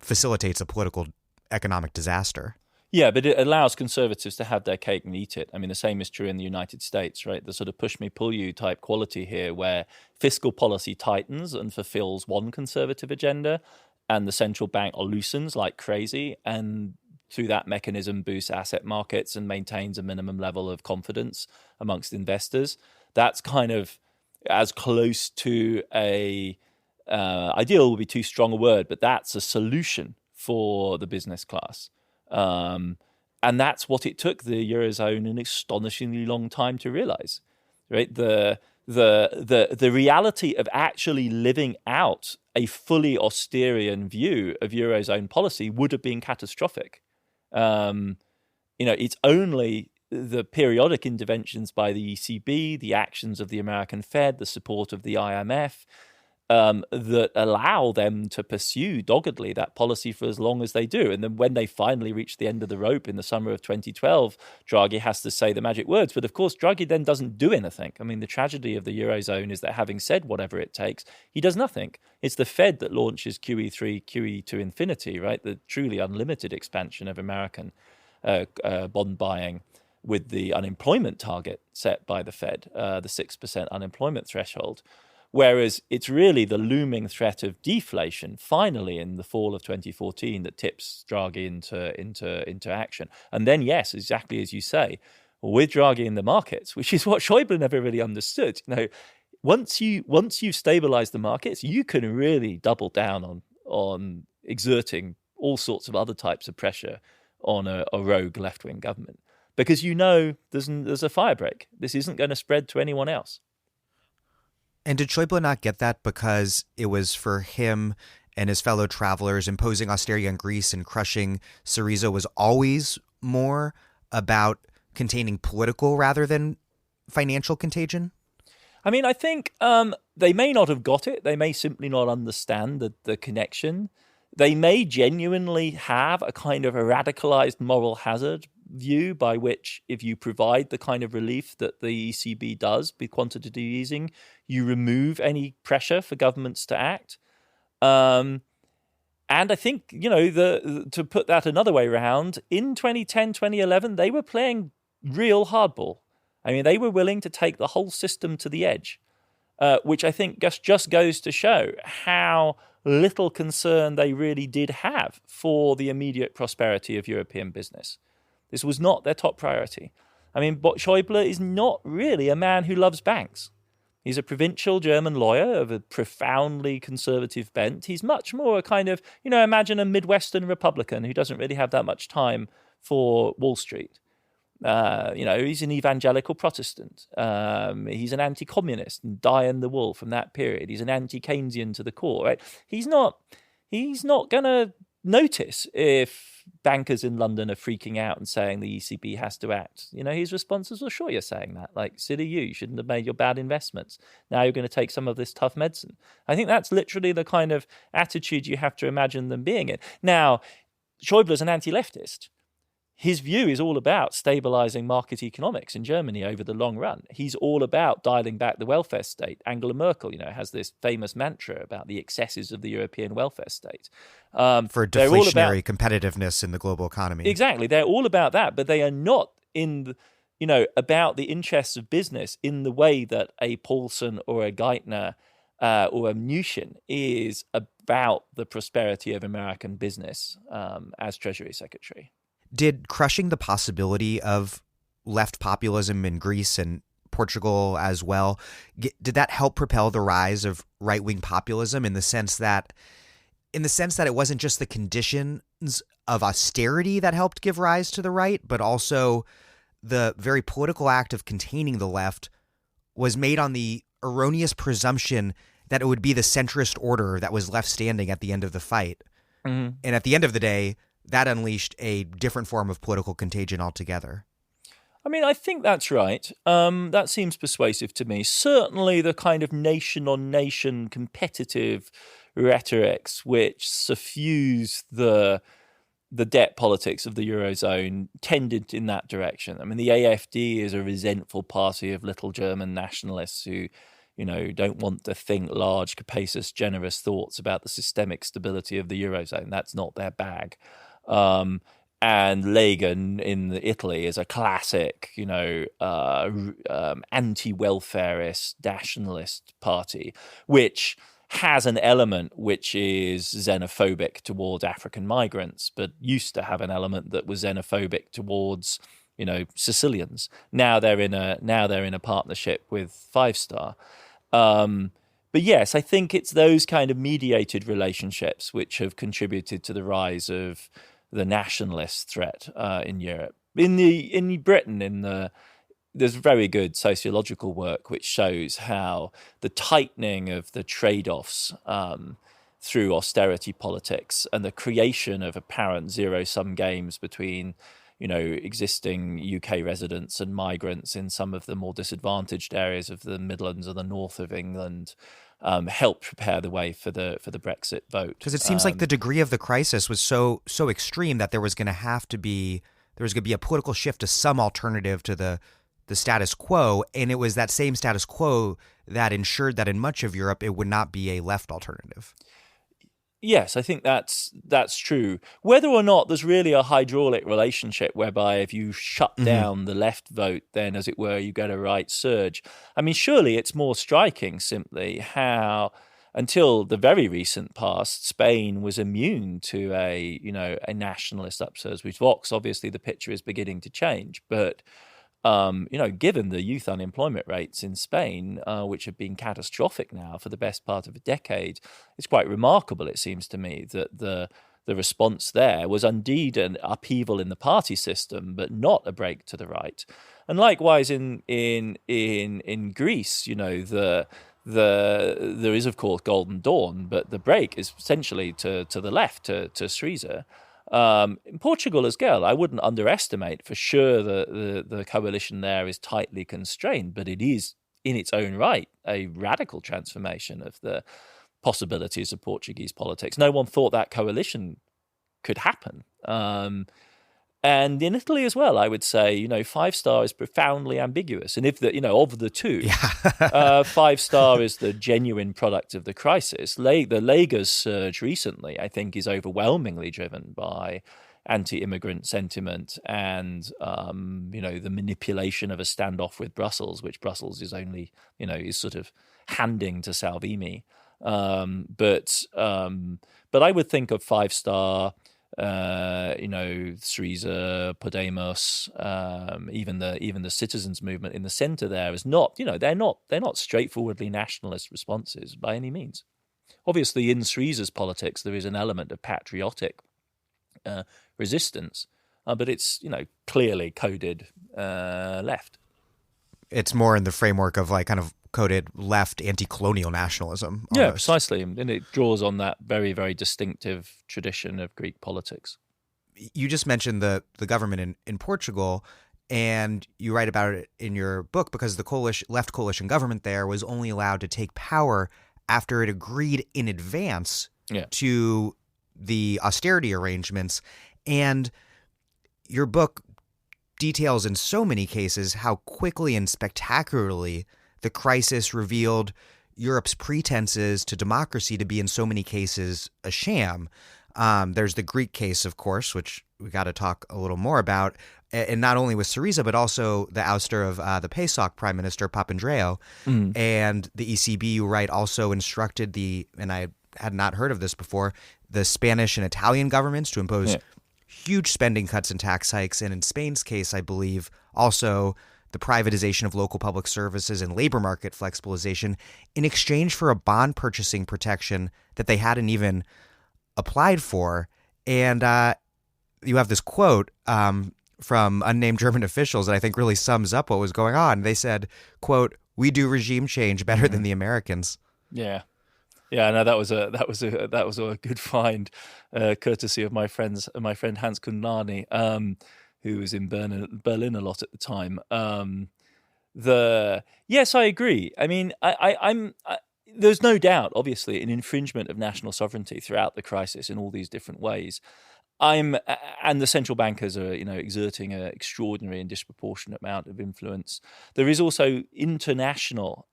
A: facilitates a political economic disaster.
B: Yeah, but it allows conservatives to have their cake and eat it. I mean, the same is true in the United States, right? The sort of push me, pull you type quality here, where fiscal policy tightens and fulfills one conservative agenda, and the central bank loosens like crazy, and through that mechanism boosts asset markets and maintains a minimum level of confidence amongst investors. That's kind of as close to a ideal would be too strong a word, but that's a solution for the business class. And that's what it took the Eurozone an astonishingly long time to realize, right? The reality of actually living out a fully austerian view of Eurozone policy would have been catastrophic. It's only the periodic interventions by the ECB, the actions of the American Fed, the support of the IMF, that allow them to pursue doggedly that policy for as long as they do. And then when they finally reach the end of the rope in the summer of 2012, Draghi has to say the magic words. But of course, Draghi then doesn't do anything. I mean, the tragedy of the Eurozone is that having said whatever it takes, he does nothing. It's the Fed that launches QE3, QE to infinity, right? The truly unlimited expansion of American bond buying, with the unemployment target set by the Fed, the 6% unemployment threshold. Whereas it's really the looming threat of deflation, finally in the fall of 2014, that tips Draghi into action. And then, yes, exactly as you say, with Draghi in the markets, which is what Schäuble never really understood. Once you've stabilized the markets, you can really double down on exerting all sorts of other types of pressure on a rogue left-wing government, because there's a fire break. This isn't going to spread to anyone else.
A: And did Schäuble not get that because it was for him and his fellow travelers imposing austerity on Greece and crushing Syriza was always more about containing political rather than financial contagion?
B: I mean, I think they may not have got it. They may simply not understand the connection. They may genuinely have a kind of a radicalized moral hazard view by which if you provide the kind of relief that the ECB does with quantitative easing, you remove any pressure for governments to act. And I think, to put that another way around, in 2010, 2011, they were playing real hardball. I mean, they were willing to take the whole system to the edge, which I think just goes to show how little concern they really did have for the immediate prosperity of European business. This was not their top priority. I mean, Schäuble is not really a man who loves banks. He's a provincial German lawyer of a profoundly conservative bent. He's much more a kind of, imagine a Midwestern Republican who doesn't really have that much time for Wall Street. He's an evangelical Protestant. He's an anti-communist, and Diane the Wool from that period. He's an anti-Keynesian to the core, right? He's not going to notice if bankers in London are freaking out and saying the ECB has to act. His response is, well, sure, you're saying that. Like, silly you shouldn't have made your bad investments. Now you're going to take some of this tough medicine. I think that's literally the kind of attitude you have to imagine them being in. Now, Schäuble is an anti-leftist. His view is all about stabilizing market economics in Germany over the long run. He's all about dialing back the welfare state. Angela Merkel, has this famous mantra about the excesses of the European welfare state.
A: For deflationary competitiveness in the global economy.
B: Exactly. They're all about that, but they are not about the interests of business in the way that a Paulson or a Geithner or a Mnuchin is about the prosperity of American business as Treasury Secretary.
A: Did crushing the possibility of left populism in Greece and Portugal as well, did that help propel the rise of right-wing populism in the sense that it wasn't just the conditions of austerity that helped give rise to the right, but also the very political act of containing the left was made on the erroneous presumption that it would be the centrist order that was left standing at the end of the fight. Mm-hmm. And at the end of the day, that unleashed a different form of political contagion altogether.
B: I mean, I think that's right. That seems persuasive to me. Certainly the kind of nation-on-nation competitive rhetorics which suffuse the debt politics of the Eurozone tended in that direction. I mean, the AfD is a resentful party of little German nationalists who, don't want to think large, capacious, generous thoughts about the systemic stability of the Eurozone. That's not their bag. And Lega in Italy is a classic, anti-welfarist nationalist party, which has an element which is xenophobic towards African migrants, but used to have an element that was xenophobic towards, Sicilians. Now they're in a partnership with Five Star. But yes, I think it's those kind of mediated relationships which have contributed to the rise of the nationalist threat in Europe. In Britain, there's very good sociological work which shows how the tightening of the trade-offs through austerity politics and the creation of apparent zero-sum games between existing UK residents and migrants in some of the more disadvantaged areas of the Midlands and the north of England helped prepare the way for the Brexit vote.
A: Because it seems like the degree of the crisis was so extreme that there was going to be a political shift to some alternative to the status quo, and it was that same status quo that ensured that in much of Europe it would not be a left alternative.
B: Yes, I think that's true. Whether or not there's really a hydraulic relationship whereby if you shut down the left vote, then, as it were, you get a right surge. I mean, surely it's more striking simply how, until the very recent past, Spain was immune to a nationalist upsurge. With Vox, obviously, the picture is beginning to change, but given the youth unemployment rates in Spain, which have been catastrophic now for the best part of a decade, it's quite remarkable, it seems to me, that the response there was indeed an upheaval in the party system, but not a break to the right. And likewise in Greece, the there is, of course, Golden Dawn, but the break is essentially to the left, to Syriza. In Portugal as well, I wouldn't underestimate for sure the coalition there is tightly constrained, but it is in its own right a radical transformation of the possibilities of Portuguese politics. No one thought that coalition could happen. And in Italy as well, I would say, Five Star is profoundly ambiguous. And if of the two, Five Star is the genuine product of the crisis. The Lega's surge recently, I think, is overwhelmingly driven by anti-immigrant sentiment and, the manipulation of a standoff with Brussels, which Brussels is only, is sort of handing to Salvini. But I would think of Five Star, Syriza, Podemos, even the citizens movement in the center there is not, they're not straightforwardly nationalist responses by any means. Obviously, in Syriza's politics, there is an element of patriotic resistance, but it's clearly coded left.
A: It's more in the framework of kind of coded left anti-colonial nationalism. Almost.
B: Yeah, precisely. And it draws on that very, very distinctive tradition of Greek politics.
A: You just mentioned the government in Portugal, and you write about it in your book because the left coalition government there was only allowed to take power after it agreed in advance to the austerity arrangements. And your book details in so many cases how quickly and spectacularly the crisis revealed Europe's pretenses to democracy to be in so many cases a sham. There's the Greek case, of course, which we got to talk a little more about, and not only with Syriza, but also the ouster of the PASOK Prime Minister Papandreou. And the ECB, you write, also instructed and I had not heard of this before, the Spanish and Italian governments to impose huge spending cuts and tax hikes. And in Spain's case, I believe, also the privatization of local public services and labor market flexibilization in exchange for a bond purchasing protection that they hadn't even applied for. And you have this quote from unnamed German officials that I think really sums up what was going on. They said, quote, "We do regime change better than the Americans."
B: Yeah. Yeah, no, that was a good find, courtesy of my friend Hans Kundlani, who was in Berlin a lot at the time. Yes, I agree. I mean, I'm there's no doubt, obviously, an infringement of national sovereignty throughout the crisis in all these different ways. And the central bankers are, exerting an extraordinary and disproportionate amount of influence. There is also international,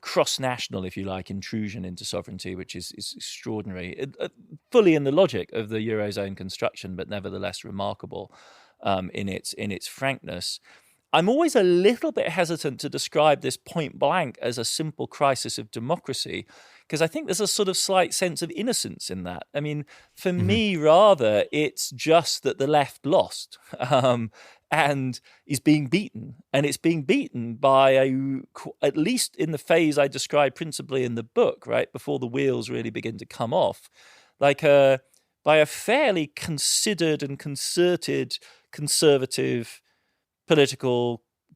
B: cross-national, if you like, intrusion into sovereignty, which is extraordinary, fully in the logic of the Eurozone construction, but nevertheless remarkable in its frankness. I'm always a little bit hesitant to describe this point blank as a simple crisis of democracy, because I think there's a sort of slight sense of innocence in that. I mean, for me, rather, it's just that the left lost and is being beaten. And it's being beaten by at least in the phase I describe principally in the book, right, before the wheels really begin to come off, by a fairly considered and concerted conservative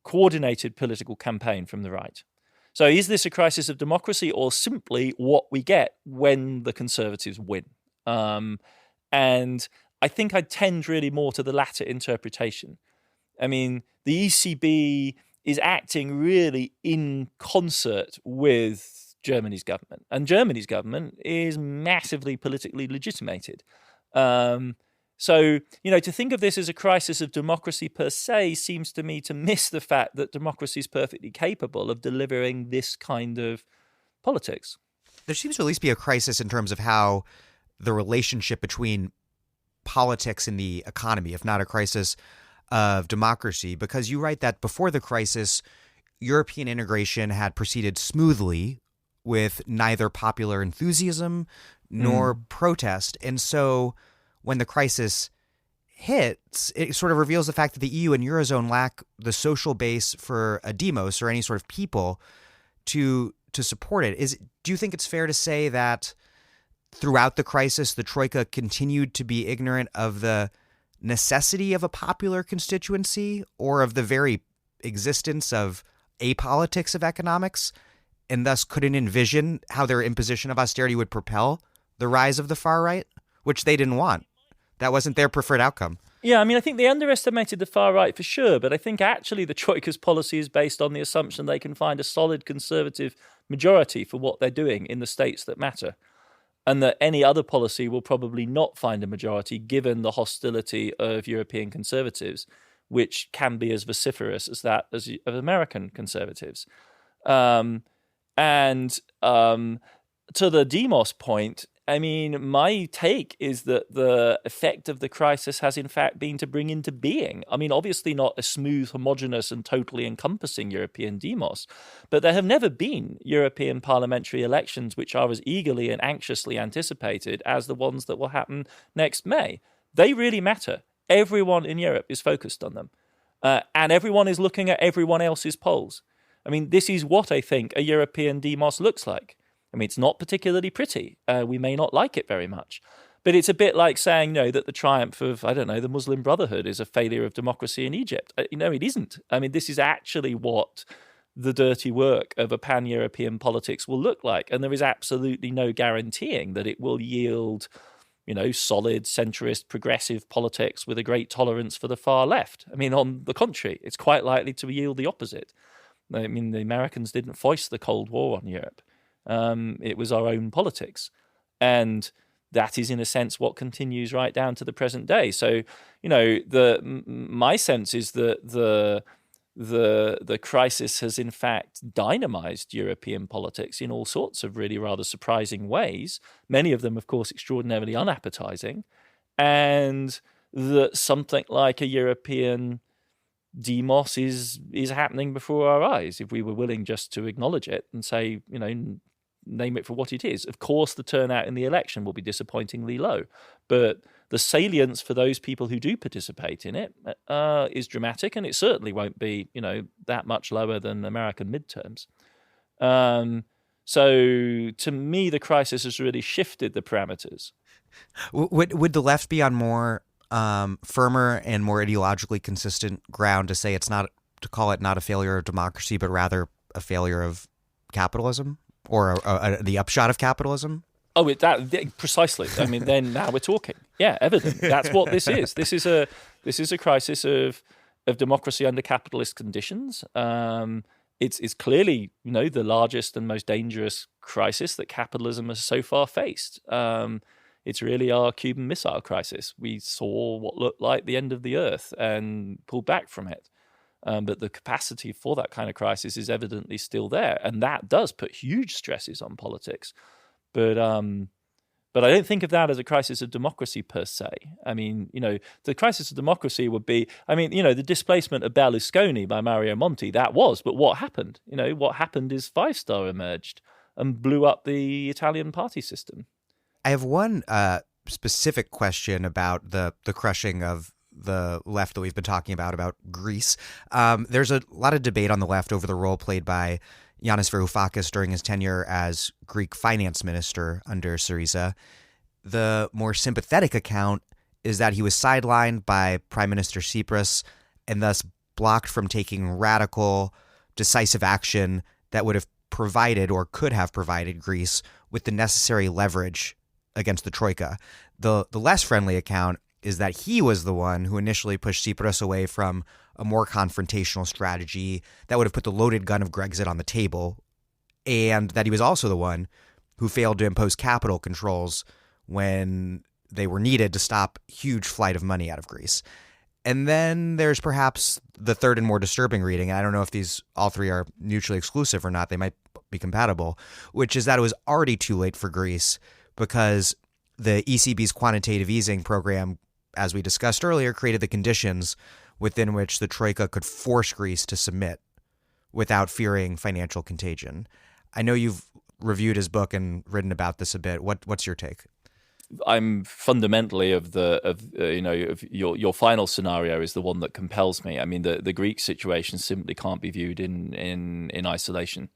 B: coordinated political campaign from the right. So is this a crisis of democracy or simply what we get when the Conservatives win? And I think I tend really more to the latter interpretation. I mean, the ECB is acting really in concert with Germany's government, and Germany's government is massively politically legitimated. So, to think of this as a crisis of democracy per se seems to me to miss the fact that democracy is perfectly capable of delivering this kind of politics.
A: There seems to at least be a crisis in terms of how the relationship between politics and the economy, if not a crisis of democracy, because you write that before the crisis, European integration had proceeded smoothly with neither popular enthusiasm nor protest. And so when the crisis hits, it sort of reveals the fact that the EU and Eurozone lack the social base for a demos or any sort of people to support it. Do you think it's fair to say that throughout the crisis, the Troika continued to be ignorant of the necessity of a popular constituency or of the very existence of apolitics of economics and thus couldn't envision how their imposition of austerity would propel the rise of the far right, which they didn't want. That wasn't their preferred outcome.
B: Yeah, I mean, I think they underestimated the far right for sure, but I think actually the Troika's policy is based on the assumption they can find a solid conservative majority for what they're doing in the states that matter, and that any other policy will probably not find a majority given the hostility of European conservatives, which can be as vociferous as that of American conservatives. To the demos point, I mean, my take is that the effect of the crisis has in fact been to bring into being, I mean, obviously not a smooth, homogenous and totally encompassing European demos, but there have never been European parliamentary elections which are as eagerly and anxiously anticipated as the ones that will happen next May. They really matter. Everyone in Europe is focused on them. And everyone is looking at everyone else's polls. I mean, this is what I think a European demos looks like. I mean, it's not particularly pretty. We may not like it very much. But it's a bit like saying, that the triumph of, I don't know, the Muslim Brotherhood is a failure of democracy in Egypt. It isn't. I mean, this is actually what the dirty work of a pan-European politics will look like. And there is absolutely no guaranteeing that it will yield, solid, centrist, progressive politics with a great tolerance for the far left. I mean, on the contrary, it's quite likely to yield the opposite. I mean, the Americans didn't foist the Cold War on Europe. It was our own politics. And that is, in a sense, what continues right down to the present day. So, my sense is that the crisis has, in fact, dynamized European politics in all sorts of really rather surprising ways, many of them, of course, extraordinarily unappetizing, and that something like a European demos is happening before our eyes, if we were willing just to acknowledge it and say, name it for what it is. Of course, the turnout in the election will be disappointingly low, but the salience for those people who do participate in it is dramatic, and it certainly won't be, that much lower than American midterms. So to me, the crisis has really shifted the parameters.
A: Would the left be on more firmer and more ideologically consistent ground to say to call it not a failure of democracy, but rather a failure of capitalism? Or the upshot of capitalism?
B: Oh, precisely. I mean, then now we're talking. Yeah, evident. That's what this is. This is a crisis of democracy under capitalist conditions. It's clearly, the largest and most dangerous crisis that capitalism has so far faced. It's really our Cuban Missile Crisis. We saw what looked like the end of the earth and pulled back from it. But the capacity for that kind of crisis is evidently still there, and that does put huge stresses on politics. But I don't think of that as a crisis of democracy per se. I mean, the crisis of democracy would be, the displacement of Berlusconi by Mario Monti. That was, but what happened? What happened is Five Star emerged and blew up the Italian party system.
A: I have one specific question about the crushing of the left that we've been talking about Greece. There's a lot of debate on the left over the role played by Yanis Varoufakis during his tenure as Greek finance minister under Syriza. The more sympathetic account is that he was sidelined by Prime Minister Tsipras and thus blocked from taking radical, decisive action that would have provided or could have provided Greece with the necessary leverage against the Troika. The less friendly account is that he was the one who initially pushed Tsipras away from a more confrontational strategy that would have put the loaded gun of Grexit on the table, and that he was also the one who failed to impose capital controls when they were needed to stop huge flight of money out of Greece. And then there's perhaps the third and more disturbing reading, and I don't know if these all three are mutually exclusive or not, they might be compatible, which is that it was already too late for Greece because the ECB's quantitative easing program, as we discussed earlier, created the conditions within which the Troika could force Greece to submit without fearing financial contagion. I know you've reviewed his book and written about this a bit. What's your take?
B: I'm fundamentally of your final scenario is the one that compels me. I mean, the Greek situation simply can't be viewed in isolation.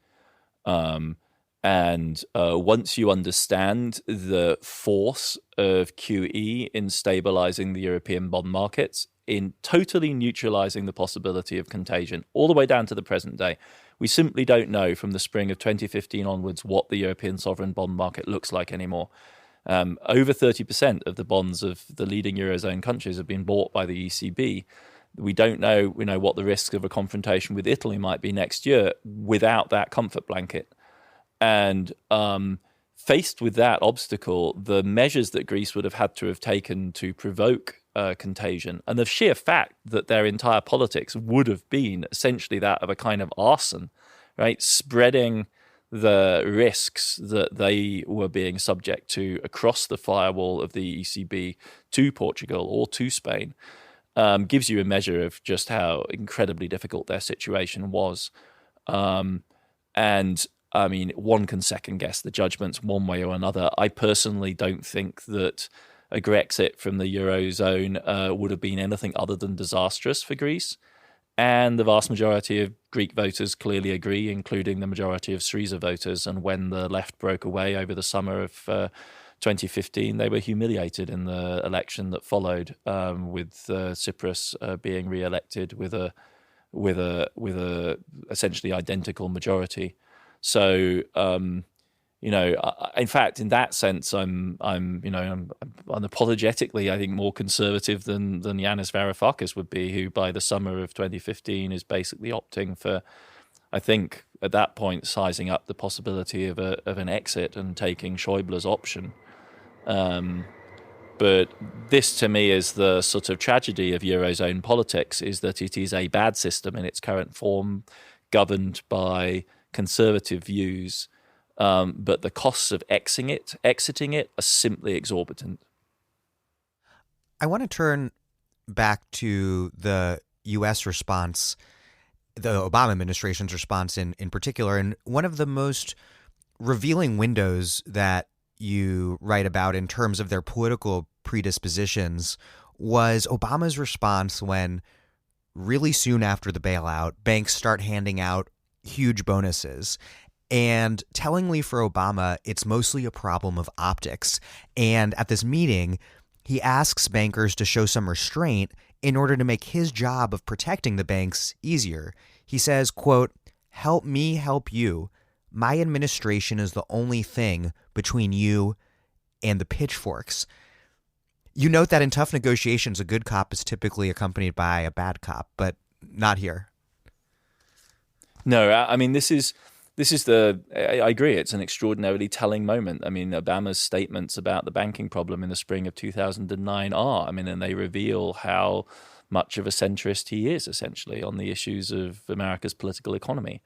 B: And once you understand the force of QE in stabilizing the European bond markets, in totally neutralizing the possibility of contagion, all the way down to the present day, We simply don't know from the spring of 2015 onwards what the European sovereign bond market looks like anymore. Over 30% of the bonds of the leading Eurozone countries have been bought by the ECB. We don't know, what the risks of a confrontation with Italy might be next year without that comfort blanket. And faced with that obstacle, the measures that Greece would have had to have taken to provoke contagion, and the sheer fact that their entire politics would have been essentially that of a kind of arson, right? Spreading the risks that they were being subject to across the firewall of the ECB to Portugal or to Spain, gives you a measure of just how incredibly difficult their situation was. And I mean, one can second guess the judgments one way or another. I personally don't think that a Grexit from the Eurozone would have been anything other than disastrous for Greece. And the vast majority of Greek voters clearly agree, including the majority of Syriza voters. And when the left broke away over the summer of 2015, they were humiliated in the election that followed, with Tsipras being re-elected with a essentially identical majority. So, in fact, in that sense, I'm unapologetically, I think, more conservative than Yanis Varoufakis would be, who by the summer of 2015 is basically opting for, I think, at that point, sizing up the possibility of an exit and taking Schäuble's option. But this, to me, is the sort of tragedy of Eurozone politics, is that it is a bad system in its current form, governed by conservative views, but the costs of exiting it are simply exorbitant.
A: I want to turn back to the U.S. response, the Obama administration's response in particular, and one of the most revealing windows that you write about in terms of their political predispositions was Obama's response when, really soon after the bailout, banks start handing out huge bonuses. And tellingly for Obama, it's mostly a problem of optics. And at this meeting, he asks bankers to show some restraint in order to make his job of protecting the banks easier. He says, quote, "Help me help you. My administration is the only thing between you and the pitchforks." You note that in tough negotiations, a good cop is typically accompanied by a bad cop, but not here.
B: No, I mean, this is I agree, it's an extraordinarily telling moment. I mean, Obama's statements about the banking problem in the spring of 2009 and they reveal how much of a centrist he is, essentially, on the issues of America's political economy.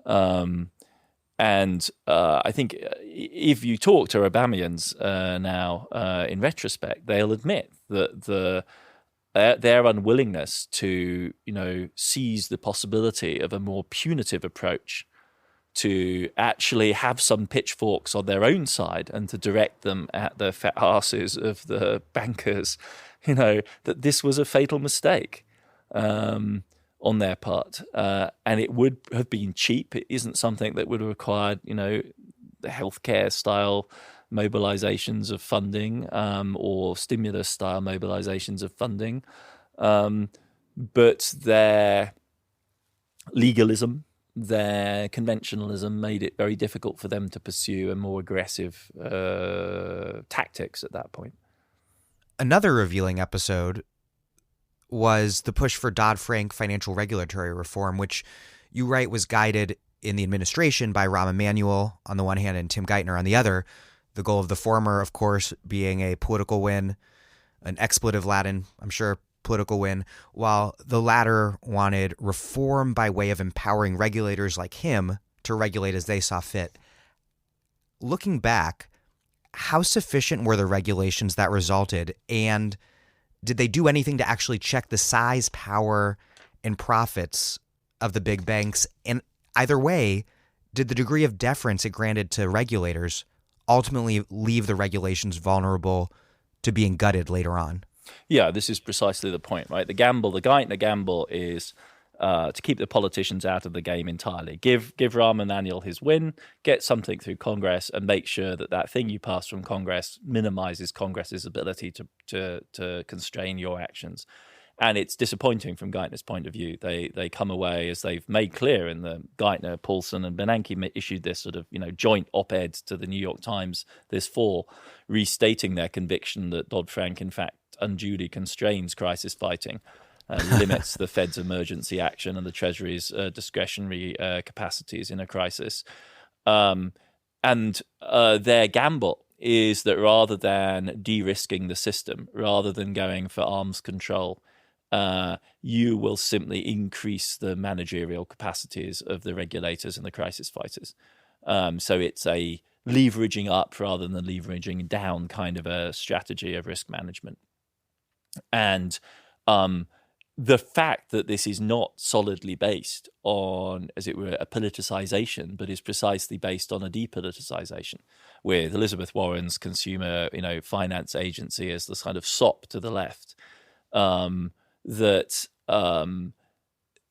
B: I think if you talk to Obamians now, in retrospect, they'll admit that their unwillingness to, seize the possibility of a more punitive approach, to actually have some pitchforks on their own side and to direct them at the fat asses of the bankers, that this was a fatal mistake on their part. And it would have been cheap. It isn't something that would have required, the healthcare style mobilizations of funding, or stimulus style mobilizations of funding. But their legalism, their conventionalism made it very difficult for them to pursue a more aggressive tactics at that point.
A: Another revealing episode was the push for Dodd-Frank financial regulatory reform, which you write was guided in the administration by Rahm Emanuel on the one hand and Tim Geithner on the other. The goal of the former, of course, being a political win, an expletive-laden, I'm sure, political win, while the latter wanted reform by way of empowering regulators like him to regulate as they saw fit. Looking back, how sufficient were the regulations that resulted, and did they do anything to actually check the size, power, and profits of the big banks? And either way, did the degree of deference it granted to regulators ultimately leave the regulations vulnerable to being gutted later on?
B: Yeah, this is precisely the point, right? The Geithner gamble is to keep the politicians out of the game entirely. Give Rahm Emanuel his win, get something through Congress, and make sure that thing you pass from Congress minimizes Congress's ability to constrain your actions. And it's disappointing from Geithner's point of view. They come away, as they've made clear in the Geithner, Paulson, and Bernanke issued this sort of joint op-ed to the New York Times this fall, restating their conviction that Dodd-Frank in fact unduly constrains crisis fighting, limits the Fed's emergency action and the Treasury's discretionary capacities in a crisis, and their gamble is that rather than de-risking the system, rather than going for arms control, you will simply increase the managerial capacities of the regulators and the crisis fighters. So it's a leveraging up rather than leveraging down kind of a strategy of risk management. And the fact that this is not solidly based on, as it were, a politicization, but is precisely based on a depoliticization, with Elizabeth Warren's consumer, finance agency as this kind of sop to the left, that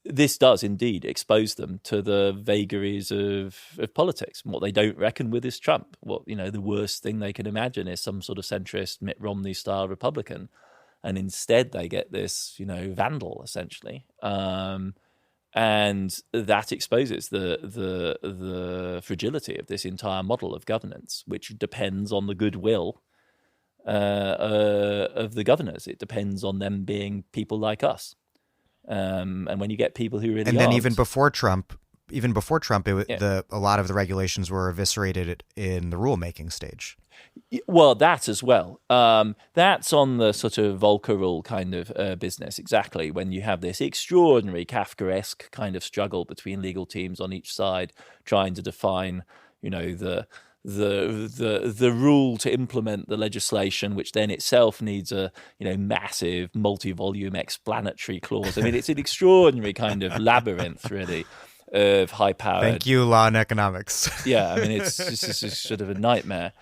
B: this does indeed expose them to the vagaries of politics. And what they don't reckon with is Trump. The worst thing they can imagine is some sort of centrist Mitt Romney style Republican. And instead they get this, vandal essentially. And that exposes the fragility of this entire model of governance, which depends on the goodwill of the governors. It depends on them being people like us. And when you get people who really aren't,
A: even before Trump, a lot of the regulations were eviscerated in the rulemaking stage.
B: Well, that as well. That's on the sort of Volcker rule kind of business, exactly, when you have this extraordinary Kafkaesque kind of struggle between legal teams on each side trying to define, the rule to implement the legislation, which then itself needs a massive multi-volume explanatory clause. I mean, it's an extraordinary kind of labyrinth, really, of high-powered.
A: Thank you, law and economics.
B: Yeah, I mean, it's sort of a nightmare.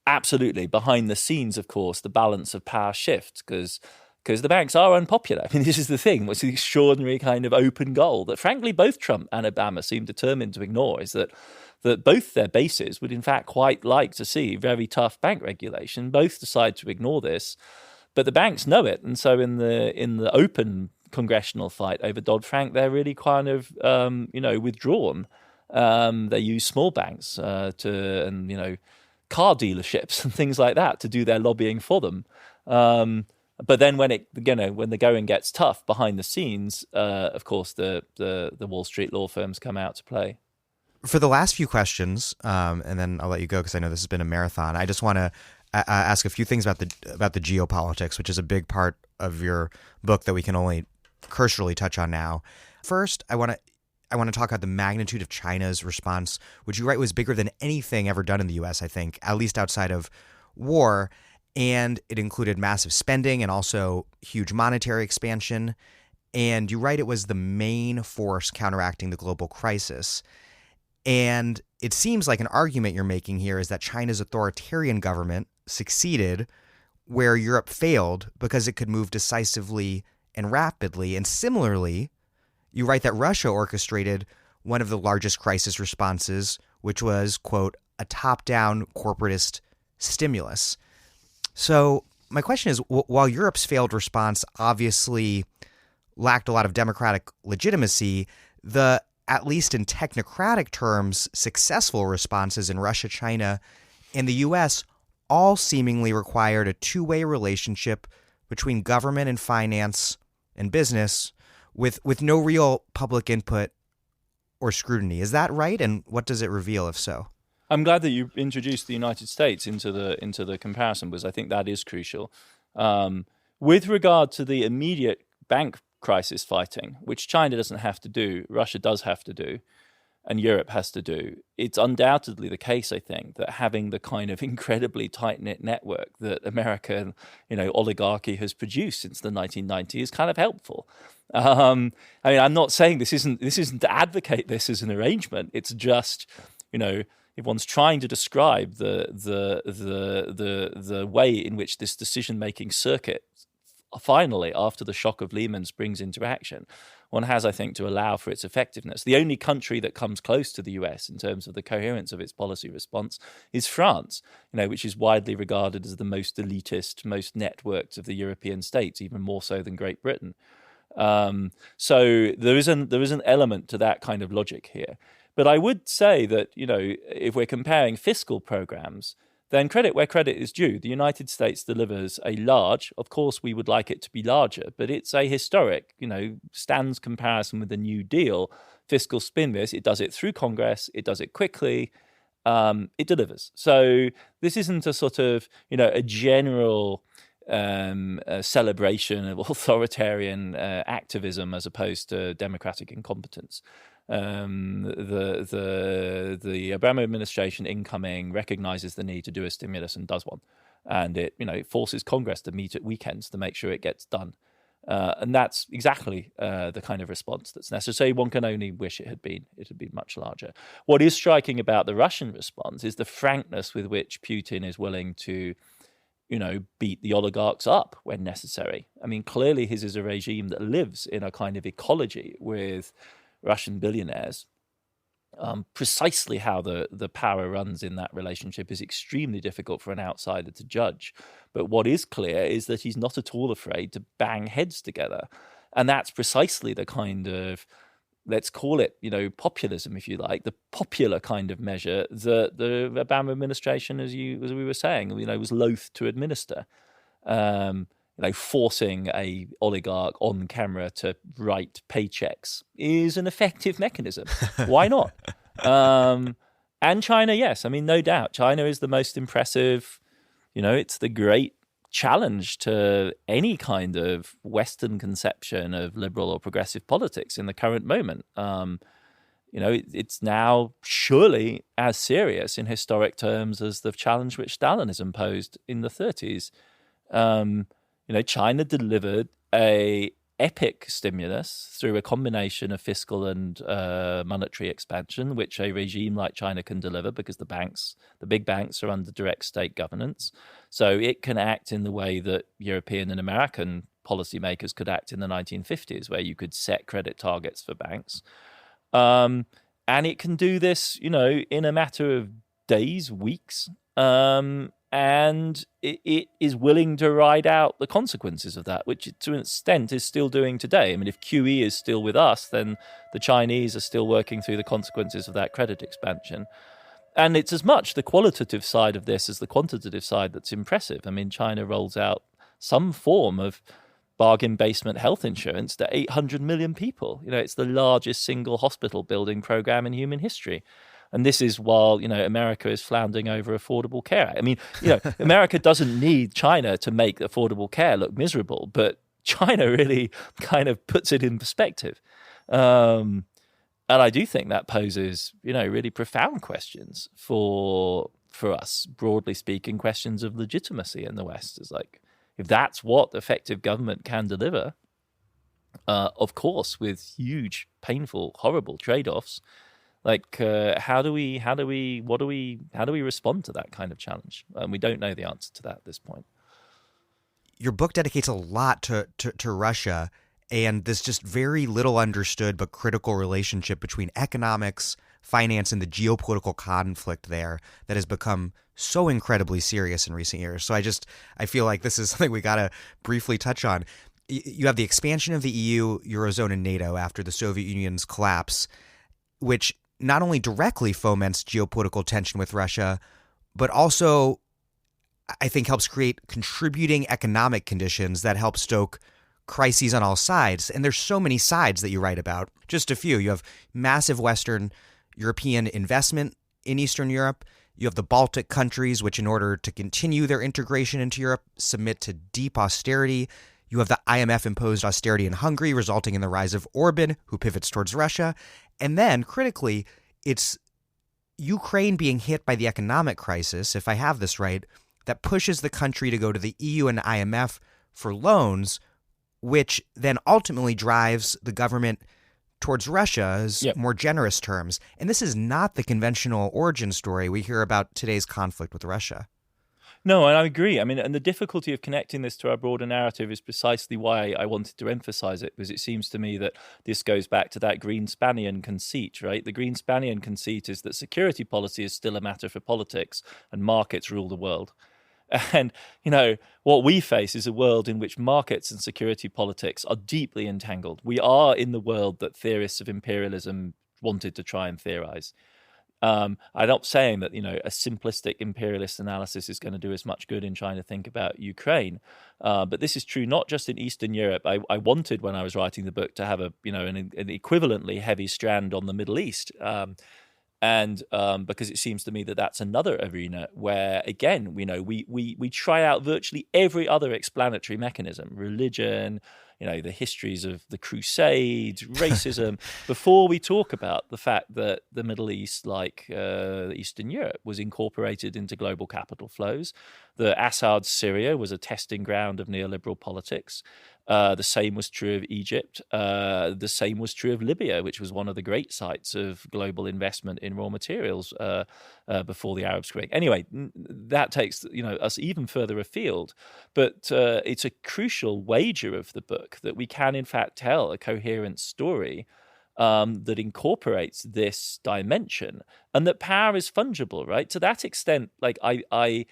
B: Absolutely. Behind the scenes, of course, the balance of power shifts because the banks are unpopular. I mean, this is the thing. What's the extraordinary kind of open goal that, frankly, both Trump and Obama seem determined to ignore is that both their bases would, in fact, quite like to see very tough bank regulation. Both decide to ignore this, but the banks know it, and so in the open congressional fight over Dodd-Frank, they're really kind of withdrawn. They use small banks car dealerships and things like that to do their lobbying for them. But then when the going gets tough behind the scenes, of course the Wall Street law firms come out to play.
A: For the last few questions, and then I'll let you go because I know this has been a marathon. I just want to ask a few things about the geopolitics, which is a big part of your book that we can only cursorily touch on now. First, I want to talk about the magnitude of China's response, which you write was bigger than anything ever done in the U.S., I think, at least outside of war. And it included massive spending and also huge monetary expansion. And you write it was the main force counteracting the global crisis. And it seems like an argument you're making here is that China's authoritarian government succeeded where Europe failed because it could move decisively and rapidly. And similarly, you write that Russia orchestrated one of the largest crisis responses, which was, quote, a top-down corporatist stimulus. So my question is, while Europe's failed response obviously lacked a lot of democratic legitimacy, the, at least in technocratic terms, successful responses in Russia, China, and the U.S. all seemingly required a two-way relationship between government and finance and business with no real public input or scrutiny. Is that right? And what does it reveal, if so?
B: I'm glad that you introduced the United States into the comparison, because I think that is crucial. With regard to the immediate bank crisis fighting, which China doesn't have to do, Russia does have to do, and Europe has to do, it's undoubtedly the case, I think, that having the kind of incredibly tight-knit network that American, oligarchy has produced since the 1990s is kind of helpful. I mean, I'm not saying this isn't to advocate this as an arrangement. It's just, if one's trying to describe the way in which this decision-making circuit finally, after the shock of Lehman, springs into action, one has, I think, to allow for its effectiveness. The only country that comes close to the US in terms of the coherence of its policy response is France, which is widely regarded as the most elitist, most networked of the European states, even more so than Great Britain. So there is an element to that kind of logic here. But I would say that, if we're comparing fiscal programs, then credit where credit is due. The United States delivers a large, of course we would like it to be larger, but it's a historic, stands comparison with the New Deal fiscal stimulus. It does it through Congress, it does it quickly, it delivers. So this isn't a sort of, a general a celebration of authoritarian activism as opposed to democratic incompetence. The Obama administration incoming recognizes the need to do a stimulus and does one, and it forces Congress to meet at weekends to make sure it gets done. And that's exactly the kind of response that's necessary. One can only wish it had been much larger. What is striking about the Russian response is the frankness with which Putin is willing to beat the oligarchs up when necessary. I mean, clearly his is a regime that lives in a kind of ecology with Russian billionaires. Precisely how the power runs in that relationship is extremely difficult for an outsider to judge. But what is clear is that he's not at all afraid to bang heads together. And that's precisely the kind of, let's call it, populism, if you like, the popular kind of measure that the Obama administration, as we were saying, was loath to administer. Forcing a oligarch on camera to write paychecks is an effective mechanism. Why not? And China, yes. I mean, no doubt. China is the most impressive. It's the great challenge to any kind of Western conception of liberal or progressive politics in the current moment. It's now surely as serious in historic terms as the challenge which Stalinism posed in the 30s. China delivered a epic stimulus through a combination of fiscal and monetary expansion, which a regime like China can deliver because the big banks are under direct state governance. So it can act in the way that European and American policymakers could act in the 1950s, where you could set credit targets for banks. And it can do this, in a matter of days, weeks. And it is willing to ride out the consequences of that, which to an extent is still doing today. I mean, if QE is still with us, then the Chinese are still working through the consequences of that credit expansion. And it's as much the qualitative side of this as the quantitative side that's impressive. I mean, China rolls out some form of bargain basement health insurance to 800 million people. It's the largest single hospital building program in human history. And this is while, America is floundering over affordable care. I mean, America doesn't need China to make affordable care look miserable, but China really kind of puts it in perspective. And I do think that poses, really profound questions for us, broadly speaking, questions of legitimacy in the West. It's like, if that's what effective government can deliver, of course, with huge, painful, horrible trade-offs, how do we respond to that kind of challenge? We don't know the answer to that at this point.
A: Your book dedicates a lot to Russia and this just very little understood but critical relationship between economics, finance, and the geopolitical conflict there that has become so incredibly serious in recent years. So I feel like this is something we got to briefly touch on. You have the expansion of the EU, Eurozone, and NATO after the Soviet Union's collapse, which not only directly foments geopolitical tension with Russia, but also, I think, helps create contributing economic conditions that help stoke crises on all sides. And there's so many sides that you write about. Just a few. You have massive Western European investment in Eastern Europe. You have the Baltic countries, which in order to continue their integration into Europe, submit to deep austerity. You have the IMF-imposed austerity in Hungary, resulting in the rise of Orban, who pivots towards Russia. And then, critically, it's Ukraine being hit by the economic crisis, if I have this right, that pushes the country to go to the EU and IMF for loans, which then ultimately drives the government towards Russia's more generous terms. And this is not the conventional origin story we hear about today's conflict with Russia.
B: No, and I agree. I mean, and the difficulty of connecting this to our broader narrative is precisely why I wanted to emphasize it, because it seems to me that this goes back to that Greenspanian conceit, right? The Greenspanian conceit is that security policy is still a matter for politics and markets rule the world. And, what we face is a world in which markets and security politics are deeply entangled. We are in the world that theorists of imperialism wanted to try and theorize. I'm not saying that, a simplistic imperialist analysis is going to do as much good in trying to think about Ukraine. But this is true not just in Eastern Europe. I wanted, when I was writing the book, to have an equivalently heavy strand on the Middle East. And because it seems to me that that's another arena where, again, we try out virtually every other explanatory mechanism, religion, the histories of the Crusades, racism, before we talk about the fact that the Middle East, like Eastern Europe, was incorporated into global capital flows. The Assad's Syria was a testing ground of neoliberal politics. The same was true of Egypt. The same was true of Libya, which was one of the great sites of global investment in raw materials before the Arab Spring. Anyway, that takes us even further afield. But it's a crucial wager of the book that we can, in fact, tell a coherent story that incorporates this dimension, and that power is fungible, right? To that extent, like I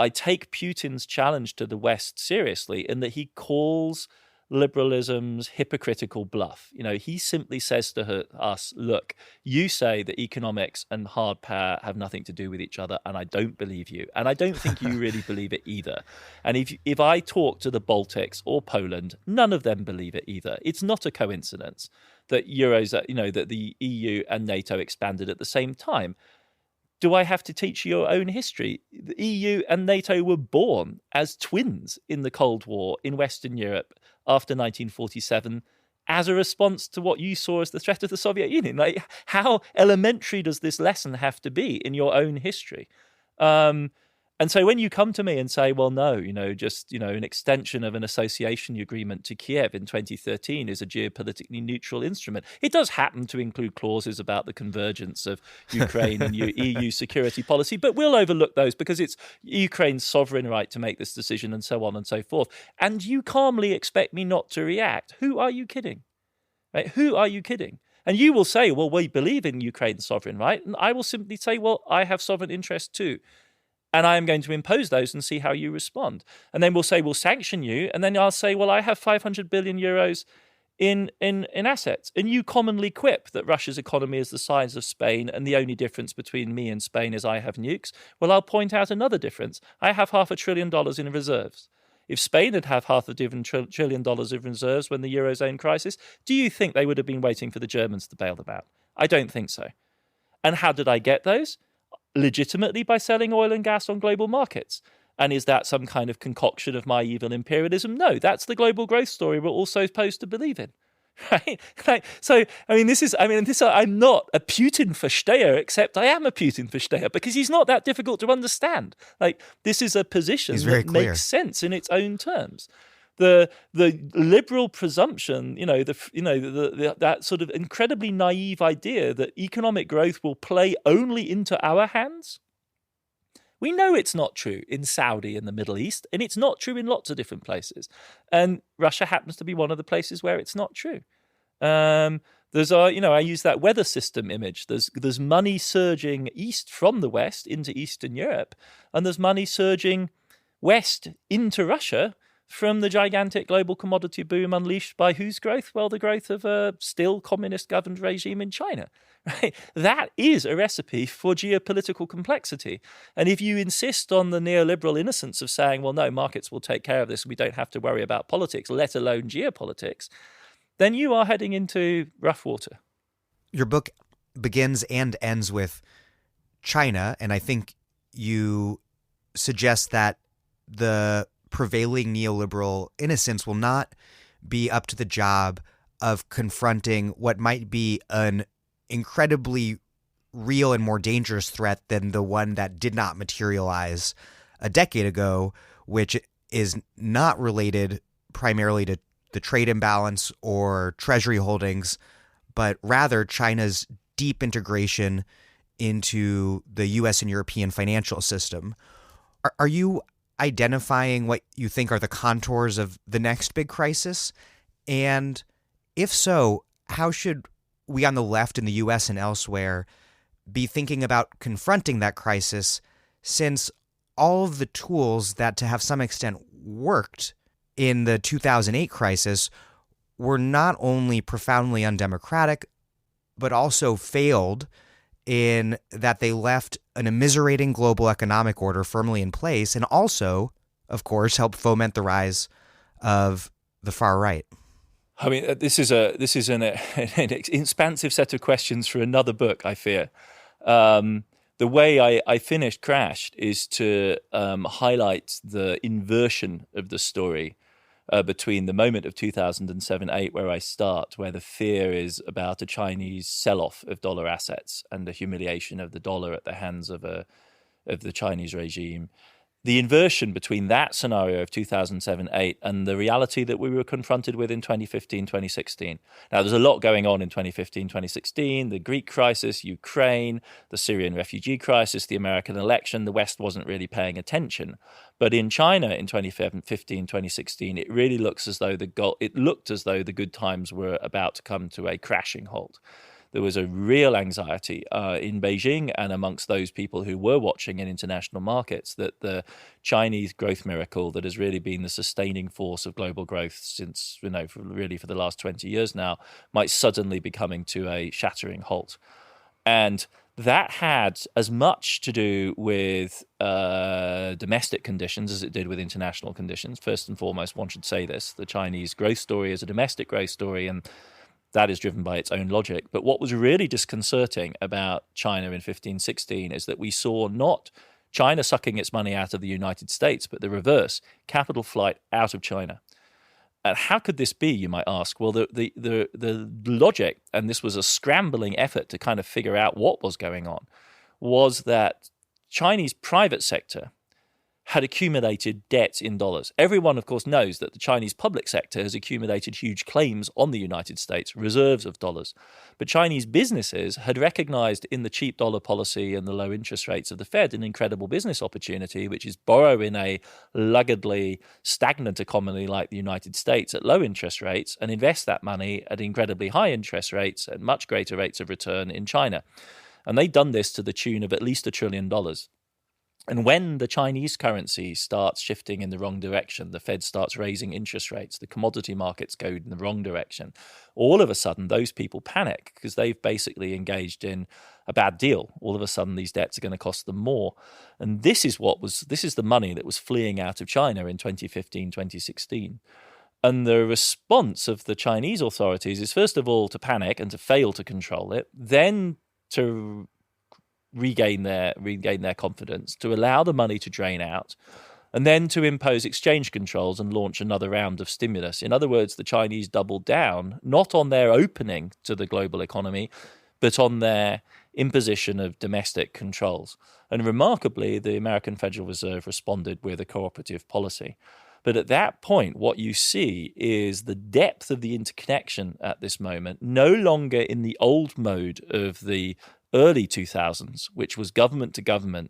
B: take Putin's challenge to the West seriously in that he calls liberalism's hypocritical bluff. He simply says to us, look, you say that economics and hard power have nothing to do with each other, and I don't believe you. And I don't think you really believe it either. And if I talk to the Baltics or Poland, none of them believe it either. It's not a coincidence that that the EU and NATO expanded at the same time. Do I have to teach you your own history? The EU and NATO were born as twins in the Cold War in Western Europe after 1947 as a response to what you saw as the threat of the Soviet Union. Like, how elementary does this lesson have to be in your own history? And so when you come to me and say, well, no, just an extension of an association agreement to Kiev in 2013 is a geopolitically neutral instrument. It does happen to include clauses about the convergence of Ukraine and EU security policy, but we'll overlook those because it's Ukraine's sovereign right to make this decision and so on and so forth. And you calmly expect me not to react. Who are you kidding? Right? Who are you kidding? And you will say, well, we believe in Ukraine's sovereign right. And I will simply say, well, I have sovereign interests too. And I am going to impose those and see how you respond. And then we'll say, we'll sanction you. And then I'll say, well, I have 500 billion euros in assets. And you commonly quip that Russia's economy is the size of Spain and the only difference between me and Spain is I have nukes. Well, I'll point out another difference. I have $500 billion in reserves. If Spain had had $500 billion of reserves when the Eurozone crisis, do you think they would have been waiting for the Germans to bail them out? I don't think so. And how did I get those? Legitimately by selling oil and gas on global markets. And is that some kind of concoction of my evil imperialism? No, that's the global growth story we're all supposed to believe in. Right? I'm not a Putin versteher, except I am a Putin versteher because he's not that difficult to understand. Like, this is a position that makes sense in its own terms. The liberal presumption, that sort of incredibly naive idea that economic growth will play only into our hands. We know it's not true in Saudi and the Middle East, and it's not true in lots of different places. And Russia happens to be one of the places where it's not true. I use that weather system image. There's money surging east from the West into Eastern Europe, and there's money surging west into Russia from the gigantic global commodity boom unleashed by whose growth? Well, the growth of a still communist-governed regime in China. Right? That is a recipe for geopolitical complexity. And if you insist on the neoliberal innocence of saying, well, no, markets will take care of this, we don't have to worry about politics, let alone geopolitics, then you are heading into rough water.
A: Your book begins and ends with China, and I think you suggest that the prevailing neoliberal innocence will not be up to the job of confronting what might be an incredibly real and more dangerous threat than the one that did not materialize a decade ago, which is not related primarily to the trade imbalance or treasury holdings, but rather China's deep integration into the U.S. and European financial system. Are you identifying what you think are the contours of the next big crisis? And if so, how should we on the left in the US and elsewhere be thinking about confronting that crisis, since all of the tools that to have some extent worked in the 2008 crisis were not only profoundly undemocratic, but also failed in that they left an immiserating global economic order firmly in place, and also, of course, helped foment the rise of the far right?
B: I mean, this is an expansive set of questions for another book, I fear. The way I finished Crashed is to highlight the inversion of the story between the moment of 2007-8, where I start, where the fear is about a Chinese sell-off of dollar assets and the humiliation of the dollar at the hands of the Chinese regime. The inversion between that scenario of 2007-8 and the reality that we were confronted with in 2015-2016. Now, there's a lot going on in 2015-2016, the Greek crisis, Ukraine, the Syrian refugee crisis, the American election. The West wasn't really paying attention. But in China in 2015-2016, it really looks as though the good times were about to come to a crashing halt. There was a real anxiety in Beijing and amongst those people who were watching in international markets that the Chinese growth miracle that has really been the sustaining force of global growth since, for the last 20 years now, might suddenly be coming to a shattering halt. And that had as much to do with domestic conditions as it did with international conditions. First and foremost, one should say this: the Chinese growth story is a domestic growth story, and that is driven by its own logic. But what was really disconcerting about China in 15-16 is that we saw not China sucking its money out of the United States, but the reverse: capital flight out of China. And how could this be, you might ask? Well, the logic, and this was a scrambling effort to kind of figure out what was going on, was that Chinese private sector had accumulated debt in dollars. Everyone, of course, knows that the Chinese public sector has accumulated huge claims on the United States, reserves of dollars. But Chinese businesses had recognized in the cheap dollar policy and the low interest rates of the Fed an incredible business opportunity, which is borrow in a luggedly stagnant economy like the United States at low interest rates and invest that money at incredibly high interest rates at much greater rates of return in China. And they'd done this to the tune of at least $1 trillion. And when the Chinese currency starts shifting in the wrong direction, the Fed starts raising interest rates, the commodity markets go in the wrong direction, all of a sudden those people panic because they've basically engaged in a bad deal. All of a sudden these debts are going to cost them more. And this is the money that was fleeing out of China in 2015, 2016. And the response of the Chinese authorities is, first of all, to panic and to fail to control it, then to regain their confidence, to allow the money to drain out, and then to impose exchange controls and launch another round of stimulus. In other words, the Chinese doubled down, not on their opening to the global economy, but on their imposition of domestic controls. And remarkably, the American Federal Reserve responded with a cooperative policy. But at that point, what you see is the depth of the interconnection at this moment, no longer in the old mode of the early 2000s, which was government to government,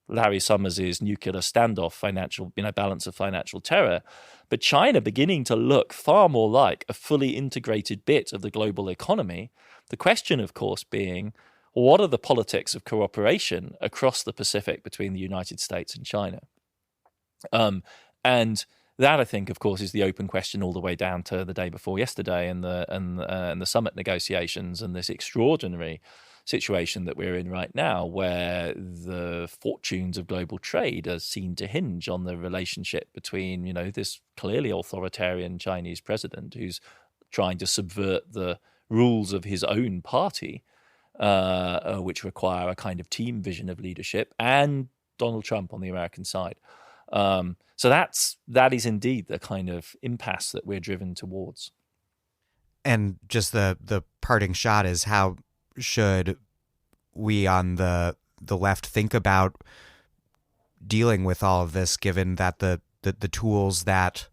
B: Larry Summers' nuclear standoff, financial, balance of financial terror, but China beginning to look far more like a fully integrated bit of the global economy. The question, of course, being, what are the politics of cooperation across the Pacific between the United States and China? And that, I think, of course, is the open question all the way down to the day before yesterday and the summit negotiations and this extraordinary situation that we're in right now, where the fortunes of global trade are seen to hinge on the relationship between, this clearly authoritarian Chinese president who's trying to subvert the rules of his own party, which require a kind of team vision of leadership, and Donald Trump on the American side. So that is indeed the kind of impasse that we're driven towards.
A: And just the parting shot is, how should we on the left think about dealing with all of this, given that the tools that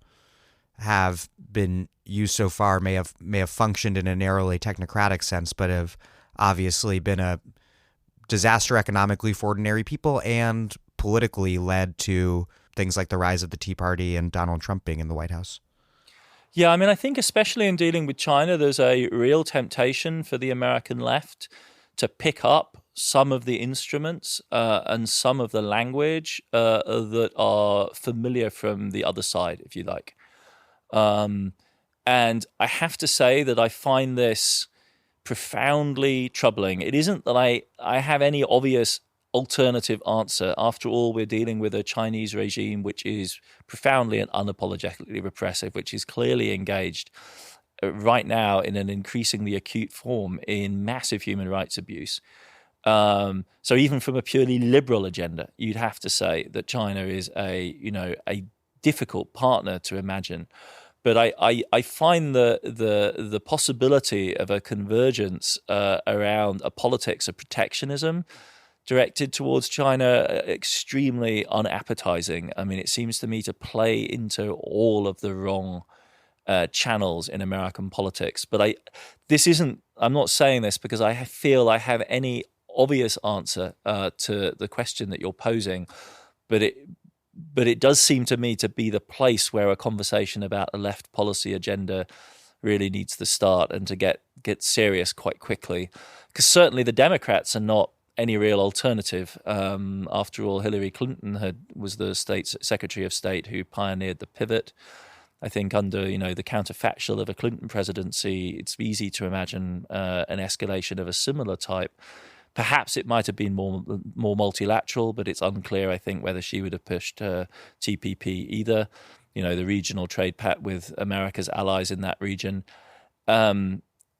A: have been used so far may have functioned in a narrowly technocratic sense, but have obviously been a disaster economically for ordinary people and politically led to things like the rise of the Tea Party and Donald Trump being in the White House?
B: Yeah, I mean, I think especially in dealing with China, there's a real temptation for the American left to pick up some of the instruments and some of the language that are familiar from the other side, if you like. And I have to say that I find this profoundly troubling. It isn't that I have any obvious alternative answer. After all, we're dealing with a Chinese regime which is profoundly and unapologetically repressive, which is clearly engaged right now in an increasingly acute form in massive human rights abuse. So even from a purely liberal agenda, you'd have to say that China is a difficult partner to imagine. But I find the possibility of a convergence around a politics of protectionism directed towards China extremely unappetizing. I mean, it seems to me to play into all of the wrong channels in American politics. But I'm not saying this because I feel I have any obvious answer to the question that you're posing, but it does seem to me to be the place where a conversation about a left policy agenda really needs to start and to get serious quite quickly. Because certainly the Democrats are not any real alternative. After all, Hillary Clinton was the Secretary of State who pioneered the pivot. I think under the counterfactual of a Clinton presidency, it's easy to imagine an escalation of a similar type. Perhaps it might have been more multilateral, but it's unclear, I think, whether she would have pushed TPP either, the regional trade pact with America's allies in that region.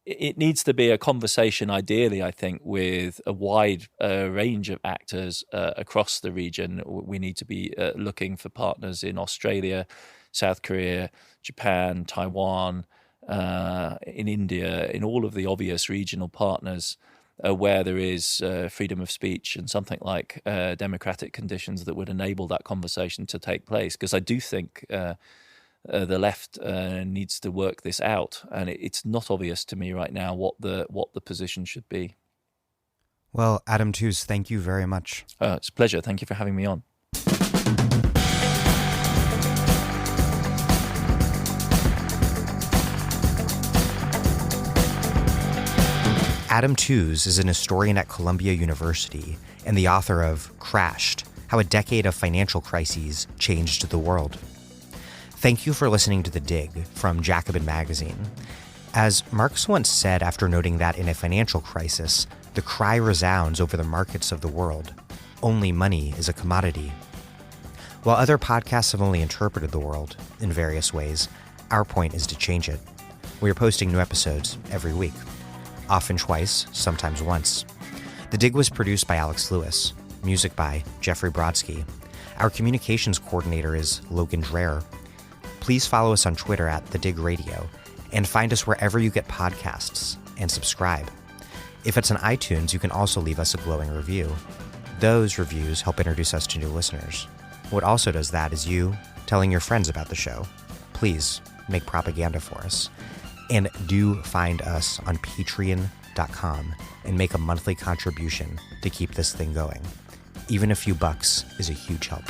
B: It needs to be a conversation, ideally, I think, with a wide range of actors across the region. We need to be looking for partners in Australia, South Korea, Japan, Taiwan, in India, in all of the obvious regional partners where there is freedom of speech and something like democratic conditions that would enable that conversation to take place. Because I do think the left needs to work this out, and it's not obvious to me right now what the position should be.
A: Well, Adam Tooze, thank you very much.
B: It's a pleasure. Thank you for having me on.
A: Adam Tooze is an historian at Columbia University and the author of Crashed: How a Decade of Financial Crises Changed the World. Thank you for listening to The Dig from Jacobin Magazine. As Marx once said after noting that in a financial crisis, the cry resounds over the markets of the world, only money is a commodity. While other podcasts have only interpreted the world in various ways, our point is to change it. We are posting new episodes every week. Often twice, sometimes once. The Dig was produced by Alex Lewis, music by Jeffrey Brodsky. Our communications coordinator is Logan Dreher. Please follow us on Twitter at The Dig Radio and find us wherever you get podcasts and subscribe. If it's on iTunes, you can also leave us a glowing review. Those reviews help introduce us to new listeners. What also does that is you telling your friends about the show. Please make propaganda for us. And do find us on patreon.com and make a monthly contribution to keep this thing going. Even a few bucks is a huge help.